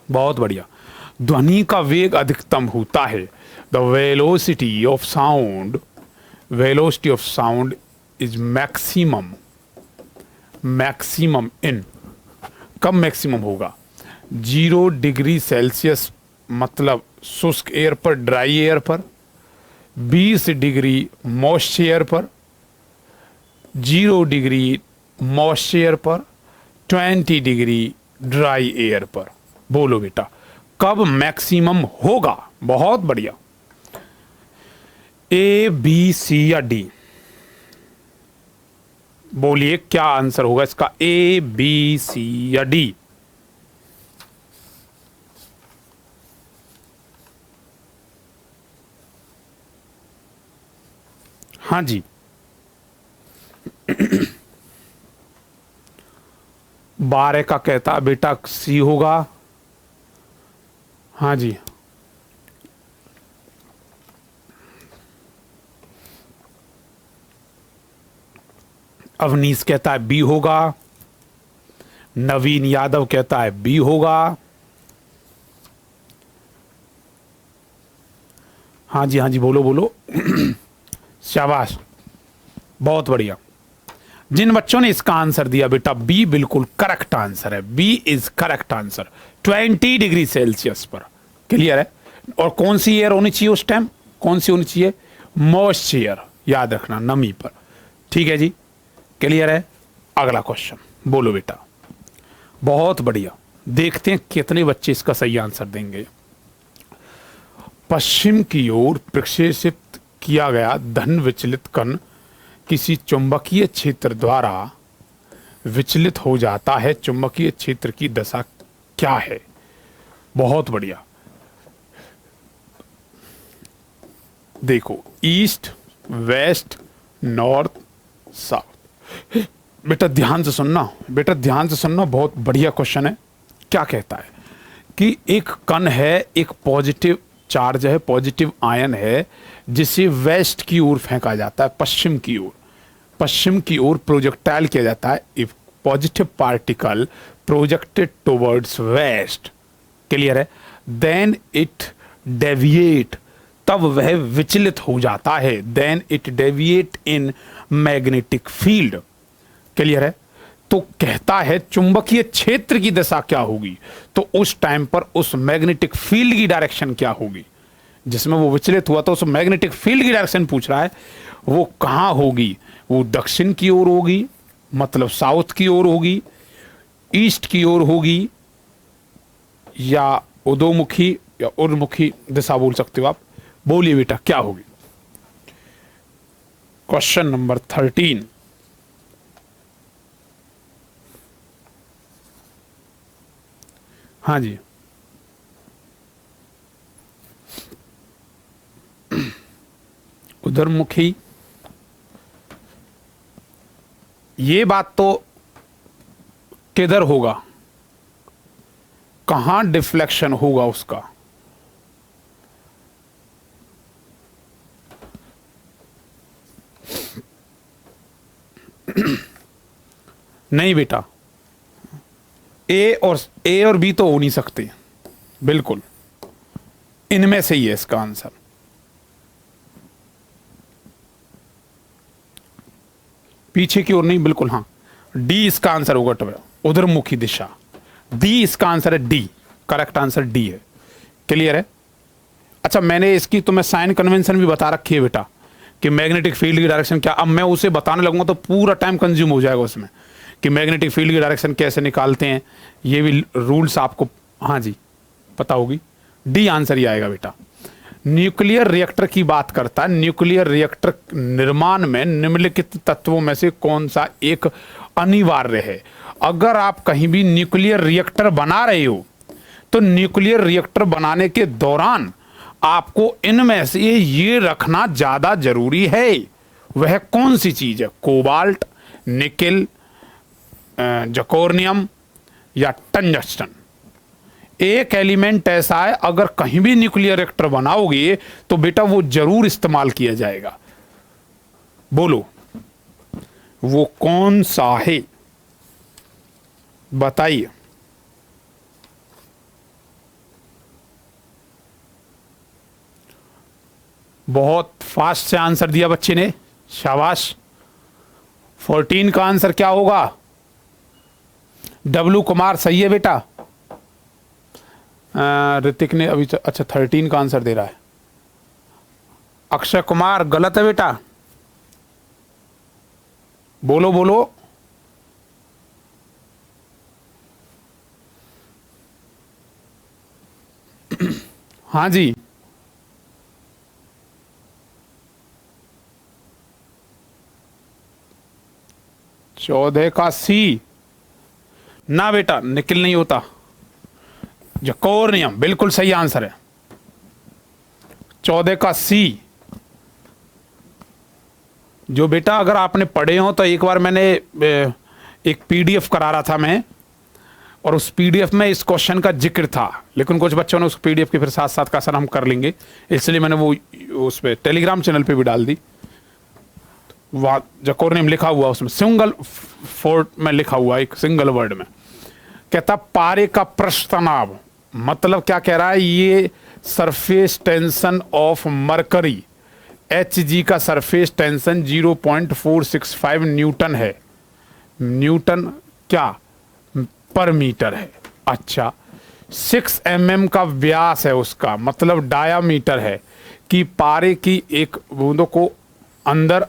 A: बहुत बढ़िया। ध्वनि का वेग अधिकतम होता है। The velocity of sound is maximum in, कब मैक्सिमम होगा? 0 डिग्री सेल्सियस मतलब शुष्क एयर पर, ड्राई एयर पर, 20 डिग्री मॉइस्ट एयर पर, 0 डिग्री मॉइस्ट एयर पर, 20 डिग्री ड्राई एयर पर। बोलो बेटा कब मैक्सिमम होगा? बहुत बढ़िया। ए बी सी या डी, बोलिए क्या आंसर होगा इसका? ए बी सी या डी? हाँ जी, 12 का कहता बेटा सी होगा। हाँ जी, अवनीश कहता है बी होगा। नवीन यादव कहता है बी होगा। हाँ जी बोलो बोलो। शाबाश, बहुत बढ़िया। जिन बच्चों ने इसका आंसर दिया बेटा, बी बिल्कुल करेक्ट आंसर है। B is correct answer. 20 degree Celsius पर। क्लियर है। और कौन सी एयर होनी चाहिए उस टाइम? कौन सी होनी चाहिए? मॉइस्चर, याद रखना, नमी पर। ठीक है जी, क्लियर है। अगला क्वेश्चन बोलो बेटा। बहुत बढ़िया, देखते हैं कितने बच्चे इसका सही आंसर देंगे। पश्चिम की ओर प्रक्षेपित किया गया धन विचलित कण किसी चुंबकीय क्षेत्र द्वारा विचलित हो जाता है। चुंबकीय क्षेत्र की दशा क्या है? बहुत बढ़िया। देखो, ईस्ट, वेस्ट, नॉर्थ, साउथ। बेटा ध्यान से सुनना, बेटा ध्यान से सुनना, बहुत बढ़िया क्वेश्चन है। क्या कहता है कि एक कण है, एक पॉजिटिव चार्ज है, पॉजिटिव आयन है, जिसे वेस्ट की ओर फेंका जाता है, पश्चिम की ओर। पश्चिम की ओर प्रोजेक्टाइल किया जाता है। If positive particle projected towards west, clear है, देन इट डेविएट, तब वह विचलित हो जाता है। Then it deviate in magnetic field, clear है। तो कहता है चुंबकीय क्षेत्र की दशा क्या होगी? तो उस टाइम पर उस मैग्नेटिक फील्ड की डायरेक्शन क्या होगी जिसमें वो विचलित हुआ? तो उस मैग्नेटिक फील्ड की डायरेक्शन पूछ रहा है। वो कहां होगी? वो दक्षिण की ओर होगी, मतलब साउथ की ओर होगी, ईस्ट की ओर होगी, या उदोमुखी या उर्मुखी दिशा बोल सकते हो आप। बोलिए बेटा क्या होगी? Question number 13। हाँ जी, उधरमुखी। ये बात तो किधर होगा? कहां डिफ्लेक्शन होगा उसका? नहीं बेटा, ए और बी तो हो नहीं सकते, बिल्कुल इनमें से ही है इसका आंसर। पीछे की ओर नहीं, बिल्कुल हाँ, डी इसका आंसर होगा। उधरमुखी दिशा, डी इसका आंसर है। डी करेक्ट आंसर डी है। क्लियर है। अच्छा, मैंने इसकी तुम्हें साइन कन्वेंशन भी बता रखी है बेटा कि मैग्नेटिक फील्ड की डायरेक्शन क्या। अब मैं उसे बताने लगूंगा तो पूरा टाइम कंज्यूम हो जाएगा उसमें, कि मैग्नेटिक फील्ड की डायरेक्शन कैसे निकालते हैं। ये भी रूल्स आपको, हाँ जी, पता होगी। डी आंसर ही आएगा बेटा। न्यूक्लियर रिएक्टर की बात करता है। न्यूक्लियर रिएक्टर निर्माण में निम्नलिखित तत्वों में से कौन सा एक अनिवार्य है? अगर आप कहीं भी न्यूक्लियर रिएक्टर बना रहे हो तो न्यूक्लियर रिएक्टर बनाने के दौरान आपको इनमें से ये रखना ज्यादा जरूरी है। वह कौन सी चीज है? कोबाल्ट, निकेल, जर्कोनियम या टंगस्टन। एक एलिमेंट ऐसा है, अगर कहीं भी न्यूक्लियर रिएक्टर बनाओगे तो बेटा वो जरूर इस्तेमाल किया जाएगा। बोलो वो कौन सा है? बताइए। बहुत फास्ट से आंसर दिया बच्चे ने, शाबाश। 14 का आंसर क्या होगा? डब्लू कुमार सही है बेटा। ऋतिक ने अभी अच्छा 13 का आंसर दे रहा है। अक्षय कुमार गलत है बेटा। बोलो बोलो। हाँ जी, चौदह का सी। ना बेटा, निकिल नहीं होता। जर्कोनियम बिल्कुल सही आंसर है। 14 का सी। जो बेटा अगर आपने पढ़े हो तो एक बार मैंने एक पीडीएफ करा रहा था मैं, और उस पीडीएफ में इस क्वेश्चन का जिक्र था, लेकिन कुछ बच्चों ने उस पीडीएफ के फिर साथ साथ का सर हम कर लेंगे, इसलिए मैंने वो उस पे टेलीग्राम चैनल पे भी डाल दी। जर्कोनियम लिखा हुआ उसमें, सिंगल फोर्ट में लिखा हुआ, एक सिंगल वर्ड में। कहता पारे का प्रश्न तनाव, मतलब क्या कह रहा है? ये surface tension of mercury, Hg का सरफेस टेंशन 0.465 न्यूटन है। न्यूटन क्या पर मीटर है। अच्छा, 6 mm का व्यास है उसका, मतलब डायामीटर है कि पारे की एक बूंदों को अंदर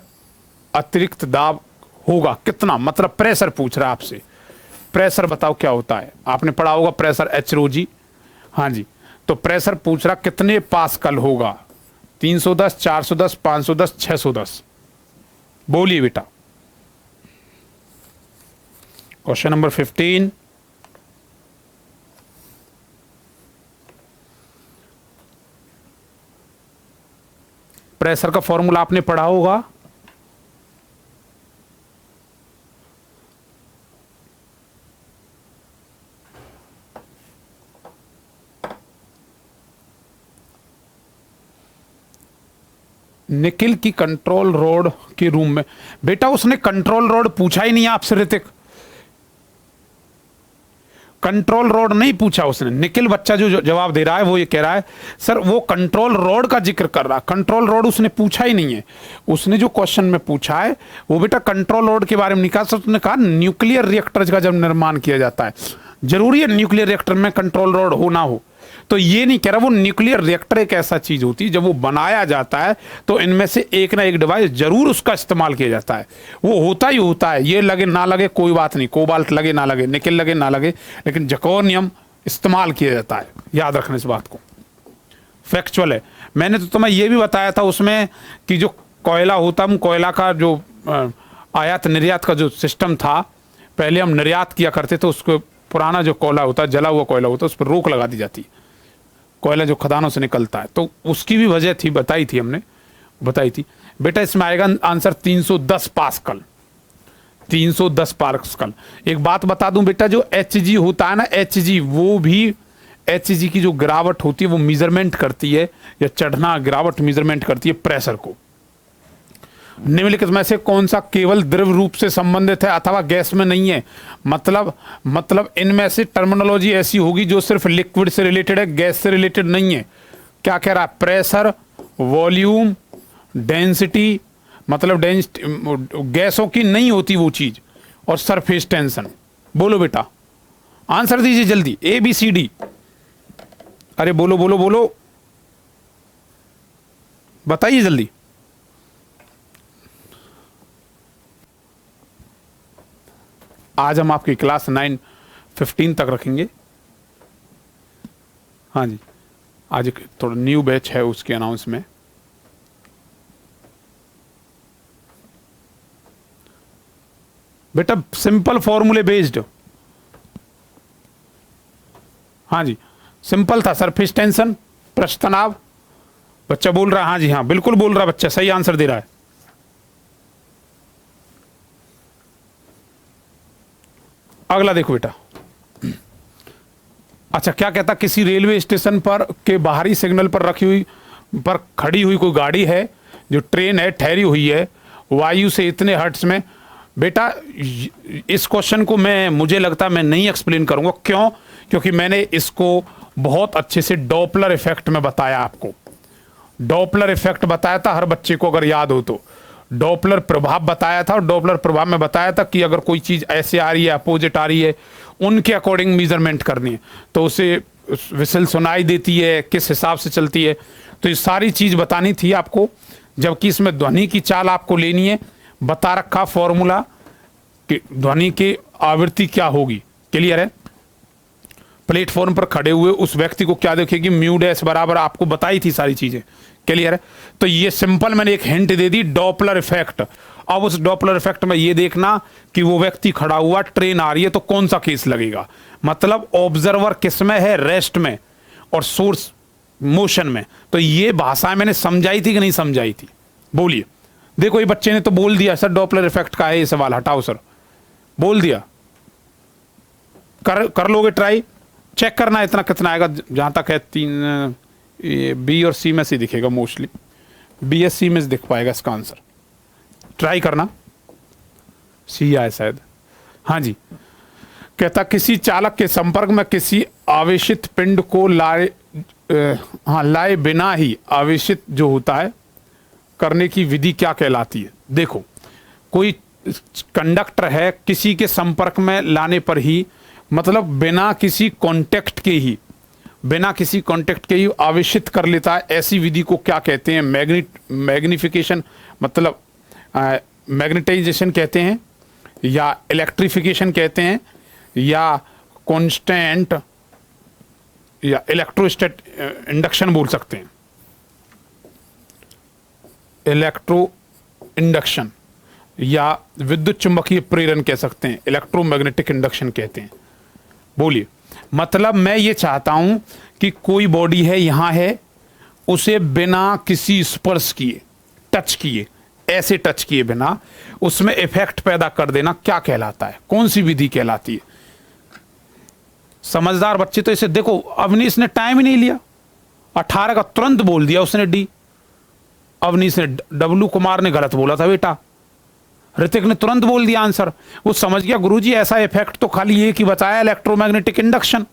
A: अतिरिक्त दाब होगा कितना, मतलब प्रेशर पूछ रहा है आपसे। प्रेशर बताओ क्या होता है, आपने पढ़ा होगा प्रेशर एच रो जी। हाँ जी, तो प्रेशर पूछ रहा कितने पास्कल होगा, 310, 410, 510, 610। बोलिए बेटा। क्वेश्चन नंबर 15, प्रेशर का फॉर्मूला आपने पढ़ा होगा। निकिल की कंट्रोल रोड के रूम में, बेटा उसने कंट्रोल रोड पूछा ही नहीं आपसे ऋतिक, कंट्रोल रोड नहीं पूछा उसने। निकिल बच्चा जो जवाब दे रहा है वो ये कह रहा है सर वो कंट्रोल रोड का जिक्र कर रहा, कंट्रोल रोड उसने पूछा ही नहीं है। उसने जो क्वेश्चन में पूछा है वो बेटा कंट्रोल रोड के बारे में नहीं कहा, उसने कहा न्यूक्लियर रिएक्टर का जब निर्माण किया जाता है, जरूरी है न्यूक्लियर रिएक्टर में कंट्रोल रोड हो ना हो, तो ये नहीं कह रहा। वो न्यूक्लियर रिएक्टर एक ऐसा चीज होती है जब वो बनाया जाता है तो इनमें से एक ना एक डिवाइस जरूर उसका इस्तेमाल किया जाता है, वो होता ही होता है। ये लगे ना लगे कोई बात नहीं, कोबाल्ट लगे ना लगे, निकिल लगे ना लगे, लेकिन जर्कोनियम इस्तेमाल किया जाता है, याद रखना इस बात को, फैक्चुअल है। मैंने तो तुम्हें ये भी बताया था उसमें कि जो कोयला होता है, कोयला का जो आयात निर्यात का जो सिस्टम था, पहले हम निर्यात किया करते थे, उसको पुराना जो कोयला होता है, जला हुआ कोयला होता है, उस पर रोक लगा दी जाती, कोयला जो खदानों से निकलता है, तो उसकी भी वजह थी, बताई थी हमने, बताई थी बेटा। इसमें आएगा आंसर 310 पास्कल, 310 पास्कल। एक बात बता दूं बेटा, जो Hg होता है ना, Hg वो भी, Hg की जो गिरावट होती है वो मेजरमेंट करती है, या चढ़ना गिरावट मेजरमेंट करती है प्रेशर को। निम्नलिखित में से कौन सा केवल द्रव रूप से संबंधित है अथवा गैस में नहीं है। मतलब इनमें से टर्मिनोलॉजी ऐसी होगी जो सिर्फ लिक्विड से रिलेटेड है, गैस से रिलेटेड नहीं है। क्या कह रहा है, प्रेशर, वॉल्यूम, डेंसिटी, मतलब गैसों की नहीं होती वो चीज, और सरफेस टेंशन। बोलो बेटा, आंसर दीजिए जल्दी, ABCD। अरे बोलो बोलो बोलो, बताइए जल्दी। आज हम आपकी क्लास 9:15 तक रखेंगे। हाँ जी, आज एक थोड़ा न्यू बैच है, उसके अनाउंस में। बेटा सिंपल फॉर्मूले बेस्ड, हाँ जी सिंपल था। सरफेस टेंशन, पृष्ठ तनाव, बच्चा बोल रहा है, हाँ जी हाँ बिल्कुल बोल रहा बच्चा, सही आंसर दे रहा है। अगला देखो बेटा, अच्छा क्या कहता, किसी रेलवे स्टेशन पर के बाहरी सिग्नल पर रखी हुई, पर खड़ी हुई कोई गाड़ी है, जो ट्रेन है ठहरी हुई है वायु से इतने हर्ट्ज में। बेटा इस क्वेश्चन को मुझे लगता है मैं नहीं एक्सप्लेन करूंगा, क्यों, क्योंकि मैंने इसको बहुत अच्छे से डॉपलर इफेक्ट में बताया आपको, डॉपलर इफेक्ट बताया था, हर बच्चे को अगर याद हो तो डॉपलर प्रभाव बताया था, और डॉपलर प्रभाव में बताया था कि अगर कोई चीज ऐसे आ रही है, अपोजिट आ रही है, उनके अकॉर्डिंग मेजरमेंट करनी है, तो उसे विसल सुनाई देती है, किस हिसाब से चलती है, तो ये सारी चीज बतानी थी आपको। जबकि इसमें ध्वनि की चाल आपको लेनी है, बता रखा फॉर्मूला कि ध्वनि की आवृत्ति क्या होगी, क्लियर है। प्लेटफॉर्म पर खड़े हुए उस व्यक्ति को क्या देखेगी, म्यू डैश बराबर, आपको बताई थी सारी चीजें, क्लियर है। तो ये सिंपल मैंने एक हिंट दे दी, डॉपलर इफेक्ट। अब उस डॉपलर इफेक्ट में ये देखना कि वो व्यक्ति खड़ा हुआ, ट्रेन आ रही है, तो कौन सा केस लगेगा, मतलब ऑब्जर्वर किस में है, रेस्ट में, और सोर्स मोशन में। तो ये भाषा मैंने समझाई थी कि नहीं समझाई थी, बोलिए। देखो ये बच्चे ने तो बोल दिया सर डॉपलर इफेक्ट का है ये सवाल, हटाओ सर, बोल दिया। कर लोगे ट्राई, चेक करना इतना कितना आएगा, जहां तक है 3 बी और सी में से दिखेगा, मोस्टली BSc में से दिख पाएगा इसका आंसर, ट्राई करना। सी आए शायद, हाँ जी। कहता किसी चालक के संपर्क में किसी आवेशित पिंड को लाए हाँ, लाए बिना ही आवेशित जो होता है करने की विधि क्या कहलाती है? देखो, कोई कंडक्टर है, किसी के संपर्क में लाने पर ही, मतलब बिना किसी कांटेक्ट के ही, बिना किसी कांटेक्ट के ही आवेशित कर लेता है, ऐसी विधि को क्या कहते हैं? मैग्निफिकेशन, मतलब मैग्नेटाइजेशन कहते हैं, या इलेक्ट्रिफिकेशन कहते हैं, या कांस्टेंट, या इलेक्ट्रोस्टैट इंडक्शन बोल सकते हैं। इलेक्ट्रो इंडक्शन या विद्युत चुंबकीय प्रेरण कह सकते हैं, इलेक्ट्रोमैग्नेटिक इंडक्शन कहते हैं। बोलिए, मतलब मैं ये चाहता हूं कि कोई बॉडी है, यहां है, उसे बिना किसी स्पर्श किए, टच किए, ऐसे टच किए बिना उसमें इफेक्ट पैदा कर देना, क्या कहलाता है? कौन सी विधि कहलाती है? समझदार बच्चे तो इसे देखो, अवनीश ने टाइम ही नहीं लिया, 18 का तुरंत बोल दिया उसने डी। अवनीश ने, डब्लू कुमार ने गलत बोला था बेटा, ऋतिक ने तुरंत बोल दिया आंसर। वो समझ गया गुरुजी ऐसा इफेक्ट तो खाली एक ही बताया, इलेक्ट्रोमैग्नेटिक इंडक्शन,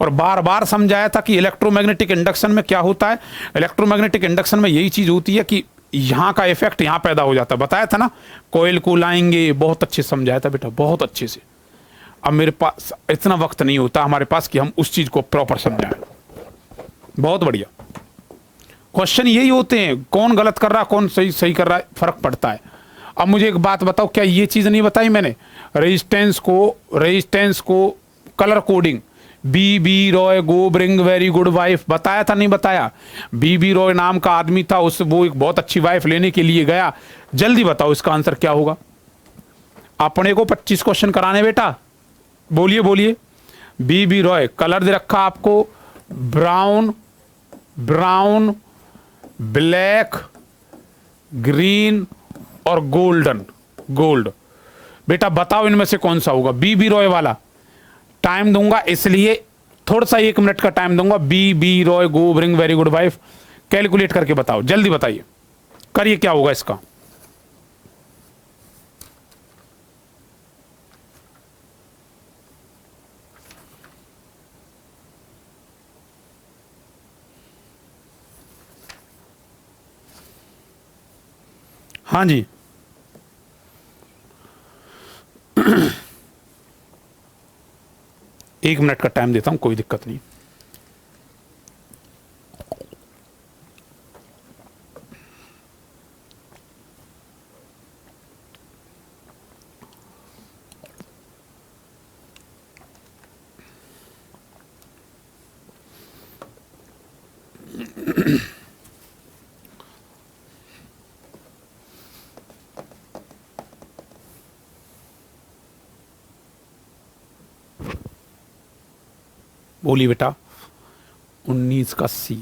A: और बार बार समझाया था कि इलेक्ट्रोमैग्नेटिक इंडक्शन में क्या होता है। इलेक्ट्रोमैग्नेटिक इंडक्शन में यही चीज होती है कि यहां का इफेक्ट यहां पैदा हो जाता है, बताया था ना, कोयल को लाएंगे, बहुत अच्छे समझाया था बेटा, बहुत अच्छे से। अब मेरे पास इतना वक्त नहीं होता हमारे पास कि हम उस चीज को प्रॉपर समझाएं। बहुत बढ़िया, क्वेश्चन यही होते हैं, कौन गलत कर रहा, कौन सही सही कर रहा है, फर्क पड़ता है। अब मुझे एक बात बताओ, क्या ये चीज नहीं बताई मैंने? रेजिस्टेंस को colour coding, B Roy go bring very good wife, बताया था नहीं बताया? बी रॉय नाम का आदमी था, उस वो एक बहुत अच्छी वाइफ लेने के लिए गया। जल्दी बताओ इसका आंसर क्या होगा? अपने को 25 क्वेश्चन कराने बेटा, बोलिए बोलिए। बी रॉय, कलर दे रखा आपको, ब्राउन, ब्लैक, ग्रीन और गोल्ड। बेटा बताओ इनमें से कौन सा होगा? बी रॉय वाला। टाइम दूंगा इसलिए थोड़ा सा 1 मिनट का टाइम दूंगा। B Roy go bring very good wife, calculate करके बताओ, जल्दी बताइए, करिए क्या होगा इसका। हाँ जी, 1 मिनट का टाइम देता हूं, कोई दिक्कत नहीं। बोलिए बेटा, 19 का सी।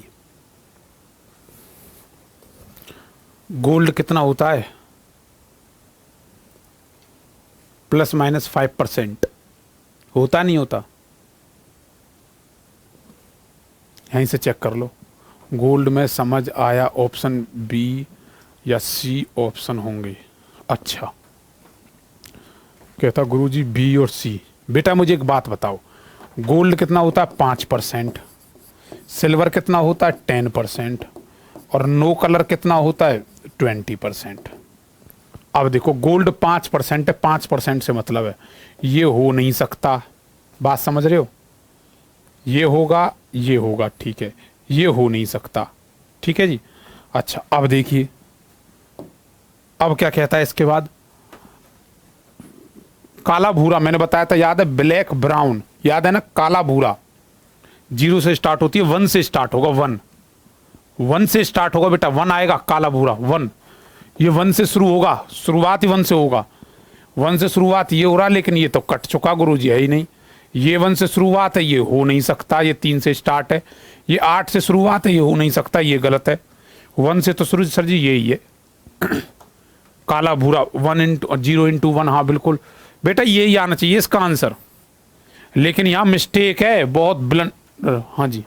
A: गोल्ड कितना होता है? ±5% होता नहीं होता? यहीं से चेक कर लो। गोल्ड में समझ आया, ऑप्शन बी या सी ऑप्शन होंगे। अच्छा, कहता गुरुजी बी और सी। बेटा मुझे एक बात बताओ, गोल्ड कितना होता है? 5%, सिल्वर कितना होता है? 10%, और नो कलर कितना होता है? 20%। अब देखो, गोल्ड 5% है, 5% से मतलब है ये हो नहीं सकता, बात समझ रहे हो? ये होगा, ठीक है, ये हो नहीं सकता, ठीक है जी। अच्छा, अब देखिए, अब क्या कहता है इसके बाद? काला भूरा, मैंने बताया था, याद है? ब्लैक ब्राउन, याद है ना? काला भूरा 0 से स्टार्ट होती है, 1 से स्टार्ट होगा, 1 से स्टार्ट होगा बेटा, 1 आएगा, काला भूरा 1। ये 1 से शुरू होगा, शुरुआत ही 1 से होगा, 1 से शुरुआत ये हो रहा, लेकिन ये तो कट चुका गुरुजी, है ही नहीं। ये 1 से शुरुआत है, ये हो नहीं सकता, ये 3 से स्टार्ट है। ये 8 से शुरुआत है, ये हो नहीं सकता, ये गलत है। 1 से तो शुरू, सर जी यही है काला भूरा, 0 इंटू 1, हाँ बिल्कुल बेटा, यही आना चाहिए इसका आंसर, लेकिन यहां मिस्टेक है, बहुत ब्लंट। हाँ जी,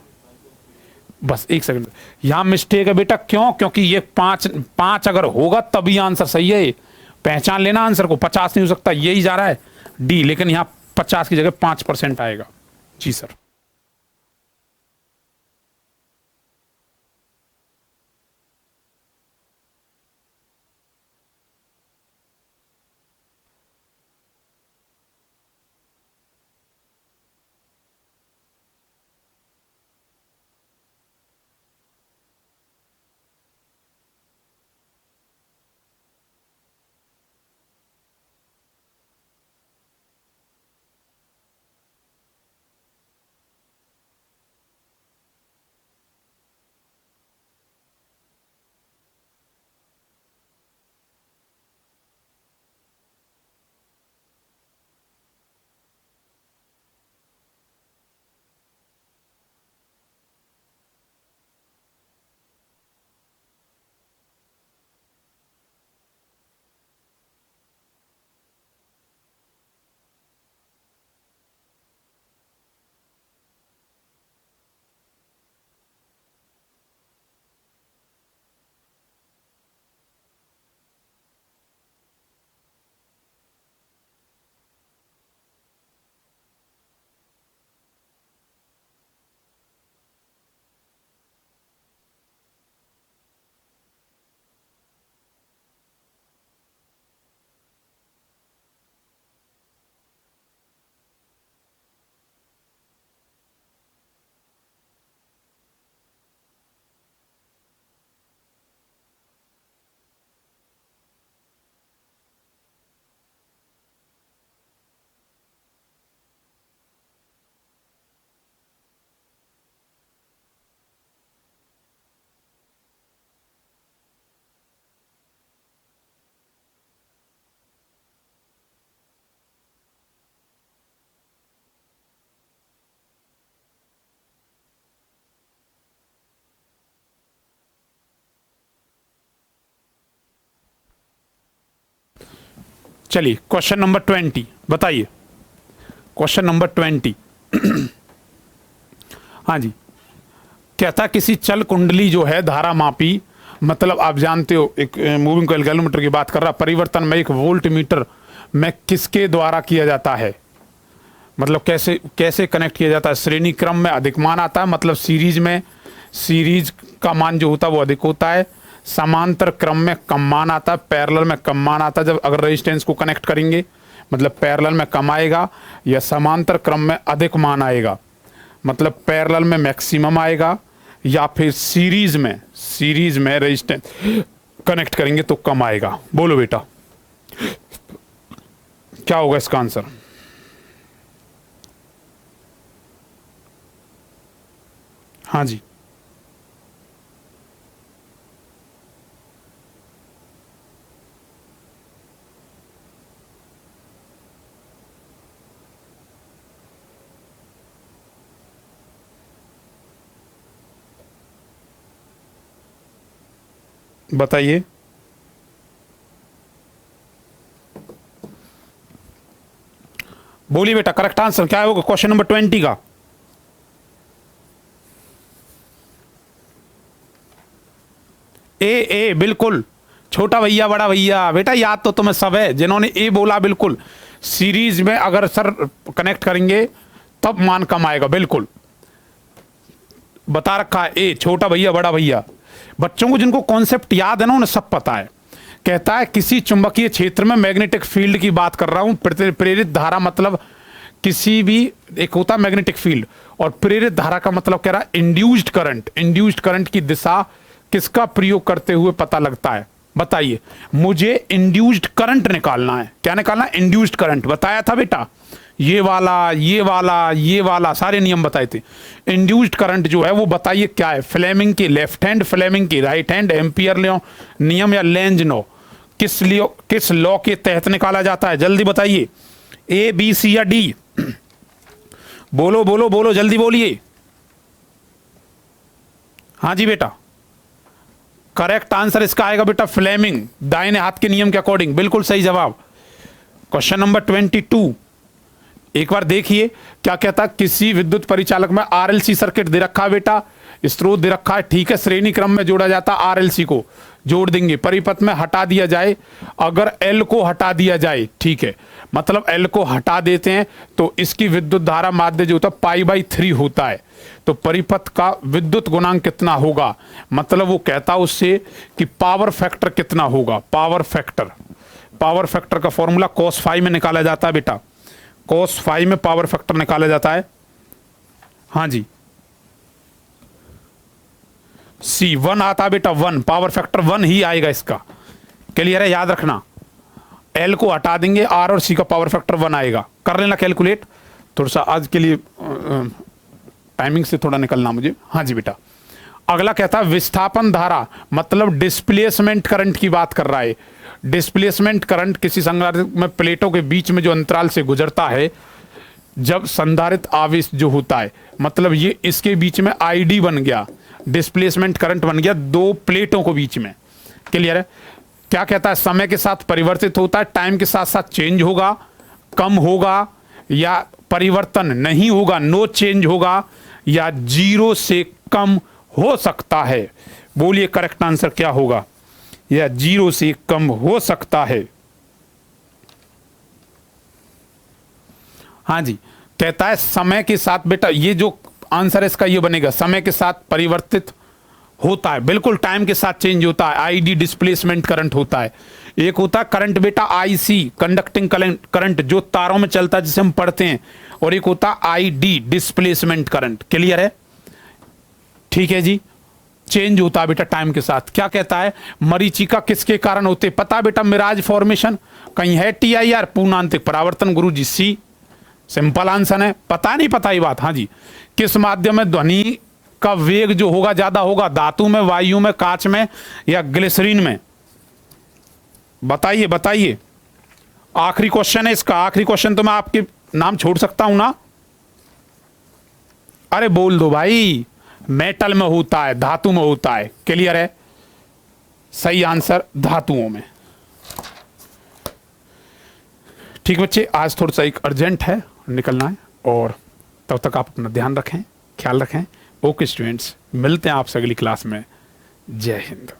A: बस 1 सेकंड, यहां मिस्टेक है बेटा। क्यों? क्योंकि ये 5 अगर होगा तभी आंसर सही है। पहचान लेना आंसर को, 50 नहीं हो सकता, यही जा रहा है डी, लेकिन यहां 50 की जगह 5% आएगा। जी सर। चलिए क्वेश्चन नंबर 20 बताइए, क्वेश्चन नंबर 20। हाँ जी, कहता किसी चल कुंडली जो है धारा मापी, मतलब आप जानते हो एक मूविंग कॉइल गैल्वेनोमीटर की बात कर रहा, परिवर्तन में एक वोल्ट मीटर में किसके द्वारा किया जाता है, मतलब कैसे कैसे कनेक्ट किया जाता है। श्रेणी क्रम में अधिक मान आता है, मतलब सीरीज में सीरीज का मान जो होता है वो अधिक होता है। समांतर क्रम में कम मान आता है, पैरेलल में कम मान आता है। जब अगर रेजिस्टेंस को कनेक्ट करेंगे मतलब पैरेलल में कम आएगा, या समांतर क्रम में अधिक मान आएगा मतलब पैरेलल में मैक्सिमम आएगा, या फिर सीरीज में रेजिस्टेंस कनेक्ट करेंगे तो कम आएगा। बोलो बेटा क्या होगा इसका आंसर। हाँ जी, बताइए। बोलिए बेटा करेक्ट आंसर क्या होगा क्वेश्चन नंबर 20 का। ए बिल्कुल, छोटा भैया बड़ा भैया, बेटा याद तो तुम्हें सब है, जिन्होंने ए बोला बिल्कुल। सीरीज में अगर सर कनेक्ट करेंगे तब मान कम आएगा, बिल्कुल बता रखा है ए, छोटा भैया बड़ा भैया। बच्चों को जिनको कॉन्सेप्ट याद है ना उन्हें सब पता है। कहता है किसी चुंबकीय क्षेत्र में मैग्नेटिक फील्ड की बात कर रहा हूं, प्रेरित धारा मतलब किसी भी एक होता है मैग्नेटिक फील्ड, और प्रेरित धारा का मतलब कह रहा है इंड्यूस्ड करंट। इंड्यूस्ड करंट की दिशा किसका प्रयोग करते हुए पता लगता है, बताइए। मुझे इंड्यूस्ड करंट निकालना है, क्या निकालना है, इंड्यूस्ड करंट। बताया था बेटा, ये वाला ये वाला ये वाला सारे नियम बताए थे। इंड्यूस्ड करंट जो है वो बताइए क्या है, फ्लेमिंग की लेफ्ट हैंड, फ्लेमिंग की राइट हैंड, एम्पियर नियम या लेंज किस लॉ के तहत निकाला जाता है, जल्दी बताइए। ए बी सी या डी, बोलो बोलो बोलो जल्दी बोलिए। हाँ जी बेटा, करेक्ट आंसर इसका आएगा बेटा फ्लेमिंग, दाहिने हाथ के नियम के अकॉर्डिंग, बिल्कुल सही जवाब। क्वेश्चन नंबर 22 एक बार देखिए क्या कहता है। किसी विद्युत परिचालक में आरएलसी सर्किट दे रखा है बेटा, स्रोत दे रखा है, ठीक है। श्रेणी क्रम में जोड़ा जाता है, आरएलसी को जोड़ देंगे, परिपथ में हटा दिया जाए, अगर एल को हटा दिया जाए, ठीक है, मतलब एल को हटा देते हैं तो इसकी विद्युत धारा माध्य जो होता है π/3 होता है। तो परिपथ का विद्युत गुणांक कितना होगा, मतलब वो कहता है उससे कि पावर फैक्टर कितना होगा। पावर फैक्टर का फॉर्मूला cos φ में निकाला जाता है बेटा, cos φ में पावर फैक्टर निकाला जाता है। हाँ जी, C1 आता है बेटा, 1 पावर फैक्टर 1 ही आएगा इसका, क्लियर है, याद रखना। L को हटा देंगे, R और C का पावर फैक्टर 1 आएगा। कर लेना कैलकुलेट, थोड़ा सा आज के लिए टाइमिंग से थोड़ा निकलना मुझे। हाँ जी बेटा, अगला कहता है विस्थापन धारा मतलब डिस्प्लेसमेंट करंट की बात कर रहा है। डिस्प्लेसमेंट करंट किसी संधारित्र में प्लेटों के बीच में जो अंतराल से गुजरता है, जब संधारित्र आवेश जो होता है, मतलब ये इसके बीच में आईडी बन गया, डिस्प्लेसमेंट करंट बन गया दो प्लेटों को बीच में, क्लियर है। क्या कहता है समय के साथ परिवर्तित होता है, टाइम के साथ साथ चेंज होगा, कम होगा या परिवर्तन नहीं होगा, नो चेंज होगा, या 0 से कम हो सकता है। बोलिए करेक्ट आंसर क्या होगा, या 0 से कम हो सकता है। हाँ जी, कहता है समय के साथ बेटा, ये जो आंसर है इसका ये बनेगा, समय के साथ परिवर्तित होता है, बिल्कुल टाइम के साथ चेंज होता है। आईडी डिस्प्लेसमेंट करंट होता है। एक होता है करंट बेटा आईसी कंडक्टिंग करंट जो तारों में चलता है जिसे हम पढ़ते हैं, और एक होता है आईडी डिस्प्लेसमेंट करंट, क्लियर है, ठीक है जी। चेंज होता है बेटा टाइम के साथ। क्या कहता है मरीचिका किसके कारण होते, पता बेटा मिराज फॉर्मेशन, कहीं है टीआईआर पूर्णांतिक परावर्तन, गुरु जी सी, सिंपल आंसर है, पता नहीं पता ही बात। हाँ जी, किस माध्यम में ध्वनि का वेग जो होगा ज्यादा होगा, धातु में, वायु में, कांच में या ग्लिसरीन में, बताइए बताइए। आखिरी क्वेश्चन है इसका, आखिरी क्वेश्चन तो मैं आपके नाम छोड़ सकता हूं ना, अरे बोल दो भाई, मेटल में होता है, धातु में होता है, क्लियर है, सही आंसर धातुओं में। ठीक बच्चे, आज थोड़ा सा एक अर्जेंट है, निकलना है, और तब तक आप अपना ध्यान रखें, ख्याल रखें। ओके स्टूडेंट्स, मिलते हैं आपसे अगली क्लास में। जय हिंद।